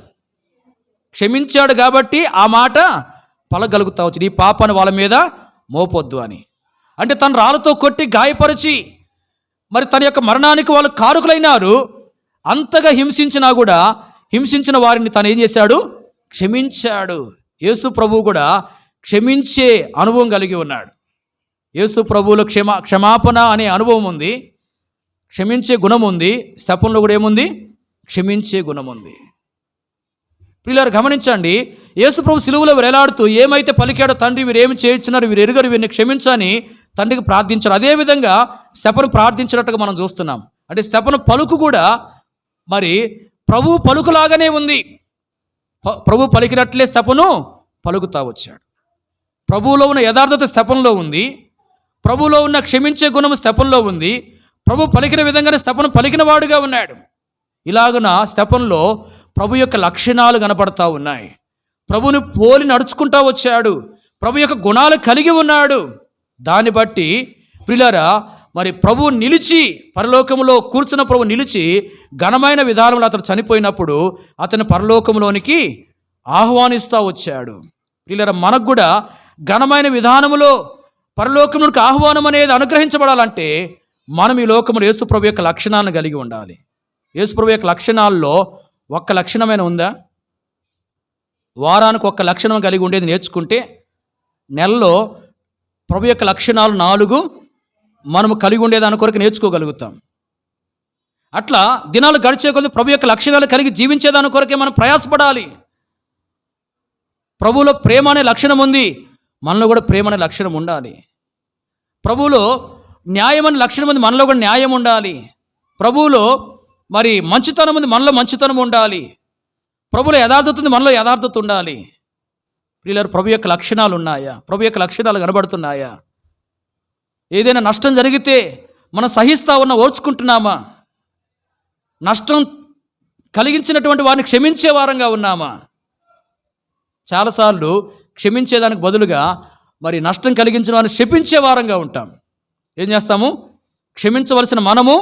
క్షమించాడు కాబట్టి ఆ మాట పలగలుగుతా వచ్చింది, ఈ పాపాన్ని వాళ్ళ మీద మోపొద్దు అని. అంటే తన రాళ్ళతో కొట్టి గాయపరిచి మరి తన యొక్క మరణానికి వాళ్ళు కారకులైనారు. అంతగా హింసించినా కూడా హింసించిన వారిని తను ఏం చేశాడు? క్షమించాడు. యేసు ప్రభువు కూడా క్షమించే అనుభవం కలిగి ఉన్నాడు. యేసు ప్రభువులో క్షమాపణ అనే అనుభవం ఉంది, క్షమించే గుణం ఉంది. స్తెఫనులో కూడా ఏముంది? క్షమించే గుణం ఉంది. ప్రియులారా, గమనించండి, యేసు ప్రభు సిలువలో వేలాడుతూ ఏమైతే పలికాడో, తండ్రి వీరేమి చేయించున్నారు, వీరు ఎరుగరు, వీరిని క్షమించని తండ్రికి ప్రార్థించాడు. అదేవిధంగా స్తెఫను ప్రార్థించినట్టుగా మనం చూస్తున్నాం. అంటే స్తెఫను పలుకు కూడా మరి ప్రభు పలుకులాగానే ఉంది. ప్రభు పలికినట్లే స్తెఫను పలుకుతా వచ్చాడు. ప్రభువులో ఉన్న యథార్థత స్తెఫనులో ఉంది. ప్రభువులో ఉన్న క్షమించే గుణం స్తెఫనులో ఉంది. ప్రభు పలికిన విధంగానే స్తెఫను పలికిన వాడుగా ఉన్నాడు. ఇలాగున స్తెఫనులో ప్రభు యొక్క లక్షణాలు కనపడతా ఉన్నాయి. ప్రభుని పోలి నడుచుకుంటా వచ్చాడు. ప్రభు యొక్క గుణాలు కలిగి ఉన్నాడు. దాన్ని బట్టి ప్రియులారా, మరి ప్రభు నిలిచి, పరలోకంలో కూర్చున్న ప్రభు నిలిచి ఘనమైన విధానంలో అతను చనిపోయినప్పుడు అతను పరలోకంలోనికి ఆహ్వానిస్తూ వచ్చాడు. ప్రియులారా, మనకు కూడా ఘనమైన విధానములో పరలోకమునికి ఆహ్వానం అనేది అనుగ్రహించబడాలంటే మనం ఈ లోకములో యేసు ప్రభు యొక్క లక్షణాలను కలిగి ఉండాలి. యేసు ప్రభు యొక్క లక్షణాల్లో ఒక్క లక్షణమైన ఉందా? వారానికి ఒక్క లక్షణం కలిగి ఉండేది నేర్చుకుంటే నెలలో ప్రభు యొక్క లక్షణాలు 4 మనము కలిగి ఉండేదాని కొరకు నేర్చుకోగలుగుతాం. అట్లా దినాలు గడిచే కొద్ది ప్రభు యొక్క లక్షణాలు కలిగి జీవించేదాని కొరకే మనం ప్రయాసపడాలి. ప్రభువులో ప్రేమ అనే లక్షణం ఉంది, మనలో కూడా ప్రేమ అనే లక్షణం ఉండాలి. ప్రభువులో న్యాయం అనే లక్షణం ఉంది, మనలో కూడా న్యాయం ఉండాలి. ప్రభువులో మరి మంచితనం ఉంది, మనలో మంచితనం ఉండాలి. ప్రభువులో యథార్థత ఉంది, మనలో యథార్థత ఉండాలి. ప్రియులారా, ప్రభు యొక్క లక్షణాలు ఉన్నాయా? ప్రభు యొక్క లక్షణాలు కనబడుతున్నాయా? ఏదైనా నష్టం జరిగితే మనం సహిస్తా ఉన్నా, ఓర్చుకుంటున్నామా? నష్టం కలిగించినటువంటి వారిని క్షమించే వారంగా ఉన్నామా? చాలాసార్లు క్షమించేదానికి బదులుగా మరి నష్టం కలిగించిన వారిని శపించే వారంగా ఉంటాం. ఏం చేస్తాము? క్షమించవలసిన మనము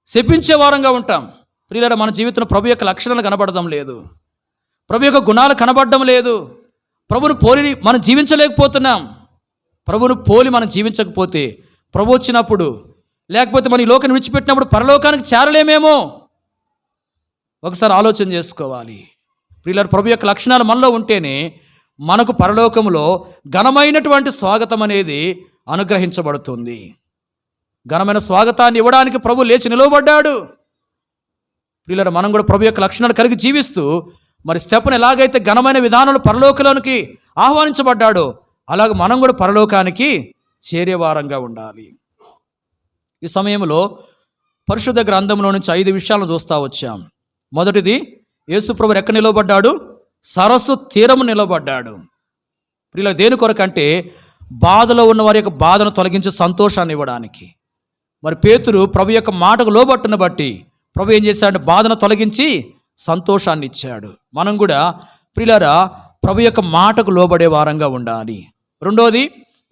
శపించే వారంగా ఉంటాం. ప్రియులారా, మన జీవితంలో ప్రభు యొక్క లక్షణాలు కనబడడం లేదు, ప్రభు యొక్క గుణాలు కనబడడం లేదు. ప్రభుని పోలి మనం జీవించలేకపోతున్నాం. ప్రభుని పోలి మనం జీవించకపోతే ప్రభు వచ్చినప్పుడు, లేకపోతే మన ఈ లోకాన్ని విడిచిపెట్టినప్పుడు పరలోకానికి చేరలేమేమో. ఒకసారి ఆలోచన చేసుకోవాలి. ప్రియులారా, ప్రభు యొక్క లక్షణాలు మనలో ఉంటేనే మనకు పరలోకంలో ఘనమైనటువంటి స్వాగతం అనేది అనుగ్రహించబడుతుంది. ఘనమైన స్వాగతాన్ని ఇవ్వడానికి ప్రభు లేచి నిలవబడ్డాడు. ప్రియులారా, మనం కూడా ప్రభు యొక్క లక్షణాలు కలిగి జీవిస్తూ మరి స్తెఫను ఎలాగైతే ఘనమైన విధానంలో పరలోకంలోనికి ఆహ్వానించబడ్డాడో అలాగే మనం కూడా పరలోకానికి చేరేవారంగా ఉండాలి. ఈ సమయంలో పరిశుద్ధ గ్రంథంలో నుంచి 5 విషయాలను చూస్తూ వచ్చాం. మొదటిది, యేసు ప్రభువు ఎక్కడ నిలవబడ్డాడు? సరస్సు తీరము నిలవబడ్డాడు. ప్రియులారా, దేని కొరకంటే బాధలో ఉన్న వారి యొక్క బాధను తొలగించి సంతోషాన్ని ఇవ్వడానికి. మరి పేతురు ప్రభు యొక్క మాటకు లోబట్టును బట్టి ప్రభు ఏం చేశాడు? బాధను తొలగించి సంతోషాన్ని ఇచ్చాడు. మనం కూడా ప్రియులారా ప్రభు యొక్క మాటకు లోబడే వారంగా ఉండాలి. రెండోది,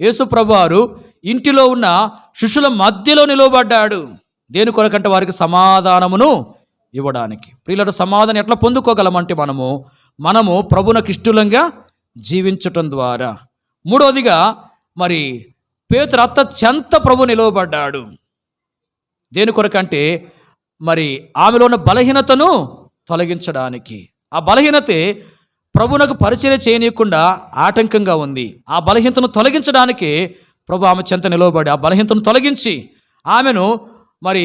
యేసు ప్రభు వారు ఇంటిలో ఉన్న శిష్యుల మధ్యలో నిలవబడ్డాడు. దేని కొరకంటే వారికి సమాధానమును ఇవ్వడానికి. ప్రియులారా, సమాధానం ఎట్లా పొందుకోగలమంటే మనము ప్రభునకు ఇష్టంగా జీవించటం ద్వారా. మూడవదిగా, మరి పేతురు అత్త చెంత ప్రభు నిలవబడ్డాడు. దేని కొరకంటే మరి ఆమెలో ఉన్న బలహీనతను తొలగించడానికి. ఆ బలహీనతే ప్రభునకు పరిచర్య చేయనీయకుండా ఆటంకంగా ఉంది. ఆ బలహీనతను తొలగించడానికి ప్రభు ఆమె చెంత నిలవబడి ఆ బలహీనతను తొలగించి ఆమెను మరి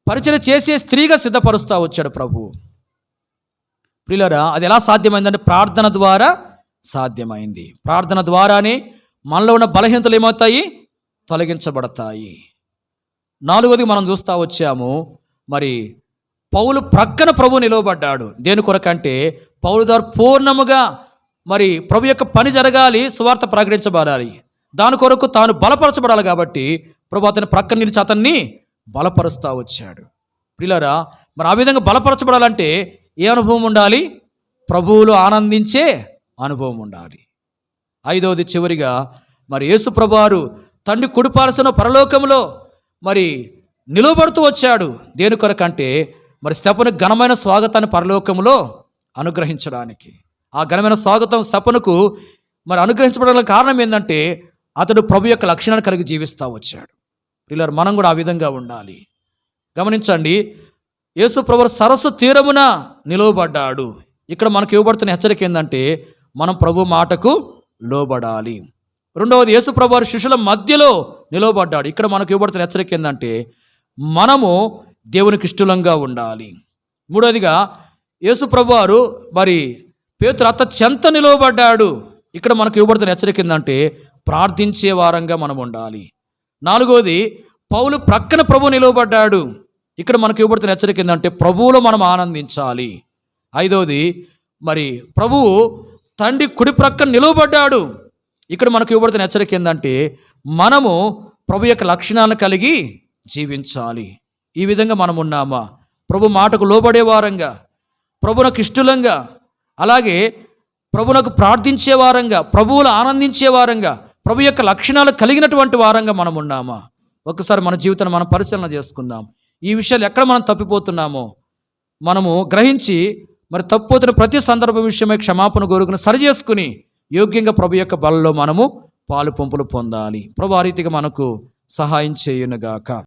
పరిచర్య చేసే స్త్రీగా సిద్ధపరుస్తూ వచ్చాడు ప్రభు. ప్రియులారా, అది ఎలా సాధ్యమైందంటే ప్రార్థన ద్వారా సాధ్యమైంది. ప్రార్థన ద్వారానే మనలో ఉన్న బలహీనతలు ఏమవుతాయి? తొలగించబడతాయి. నాలుగోది మనం చూస్తూ వచ్చాము, మరి పౌలు ప్రక్కన ప్రభు నిలవబడ్డాడు. దేని కొరకంటే పౌలు ద్వారా పూర్ణముగా మరి ప్రభు యొక్క పని జరగాలి, సువార్త ప్రకటించబడాలి. దాని కొరకు తాను బలపరచబడాలి. కాబట్టి ప్రభు అతని ప్రక్కన నిలిచి అతన్ని బలపరుస్తూ వచ్చాడు. ప్రియులారా, మరి ఆ విధంగా బలపరచబడాలంటే ఏ అనుభవం ఉండాలి? ప్రభువులు ఆనందించే అనుభవం ఉండాలి. ఐదవది, చివరిగా మరి యేసు ప్రభువారు తండ్రి కుడిపార్శ్వన పరలోకంలో మరి నిలవబడుతూ వచ్చాడు. దేని కొరకంటే మరి స్తెఫను ఘనమైన స్వాగతాన్ని పరలోకంలో అనుగ్రహించడానికి. ఆ ఘనమైన స్వాగతం స్తెఫనుకు మరి అనుగ్రహించబడడానికి కారణం ఏంటంటే అతడు ప్రభు యొక్క లక్షణాన్ని కలిగి జీవిస్తూ వచ్చాడు. ప్రియులారా, మనం కూడా ఆ విధంగా ఉండాలి. గమనించండి, యేసు ప్రభువు సరస్సు తీరమున నిలవబడ్డాడు. ఇక్కడ మనకు ఇవ్వబడుతున్న హెచ్చరిక ఏంటంటే మనం ప్రభు మాటకు లోబడాలి. రెండవది, యేసు ప్రభువు శిష్యుల మధ్యలో నిలవబడ్డాడు. ఇక్కడ మనకు ఇవ్వబడుతున్న హెచ్చరిక ఏంటంటే మనము దేవునికి ఇష్టంగా ఉండాలి. మూడవదిగా, యేసు ప్రభువారు మరి పేతురు అత్త చెంత నిలవబడ్డాడు. ఇక్కడ మనకు ఇవ్వబడుతున్న హెచ్చరిక ఏంటంటే ప్రార్థించే వారంగా మనం ఉండాలి. 4వది, పౌలు ప్రక్కన ప్రభు నిలవబడ్డాడు. ఇక్కడ మనకు ఇవ్వబడుతున్న హెచ్చరిక ఏంటంటే ప్రభువులో మనం ఆనందించాలి. 5వది, మరి ప్రభువు తండ్రి కుడి ప్రక్కన నిలవబడ్డాడు. ఇక్కడ మనకు ఇవ్వబడుతున్న హెచ్చరిక ఏంటంటే మనము ప్రభు యొక్క లక్షణాలను కలిగి జీవించాలి. ఈ విధంగా మనం ఉన్నామా? ప్రభు మాటకు లోబడే వారంగా, ప్రభునకు ఇష్టలంగా, అలాగే ప్రభునకు ప్రార్థించే వారంగా, ప్రభువులు ఆనందించే వారంగా, ప్రభు యొక్క లక్షణాలు కలిగినటువంటి వారంగా మనం ఉన్నామా? ఒకసారి మన జీవితాన్ని మనం పరిశీలన చేసుకుందాం. ఈ విషయాలు ఎక్కడ మనం తప్పిపోతున్నామో మనము గ్రహించి మరి తప్పిపోతున్న ప్రతి సందర్భం విషయమై క్షమాపణ కోరుకుని సరి చేసుకుని యోగ్యంగా ప్రభు యొక్క బలలో మనము పాలు పంపులు పొందాలి. ప్రభు ఆ రీతిగా మనకు సహాయం చేయునుగాక.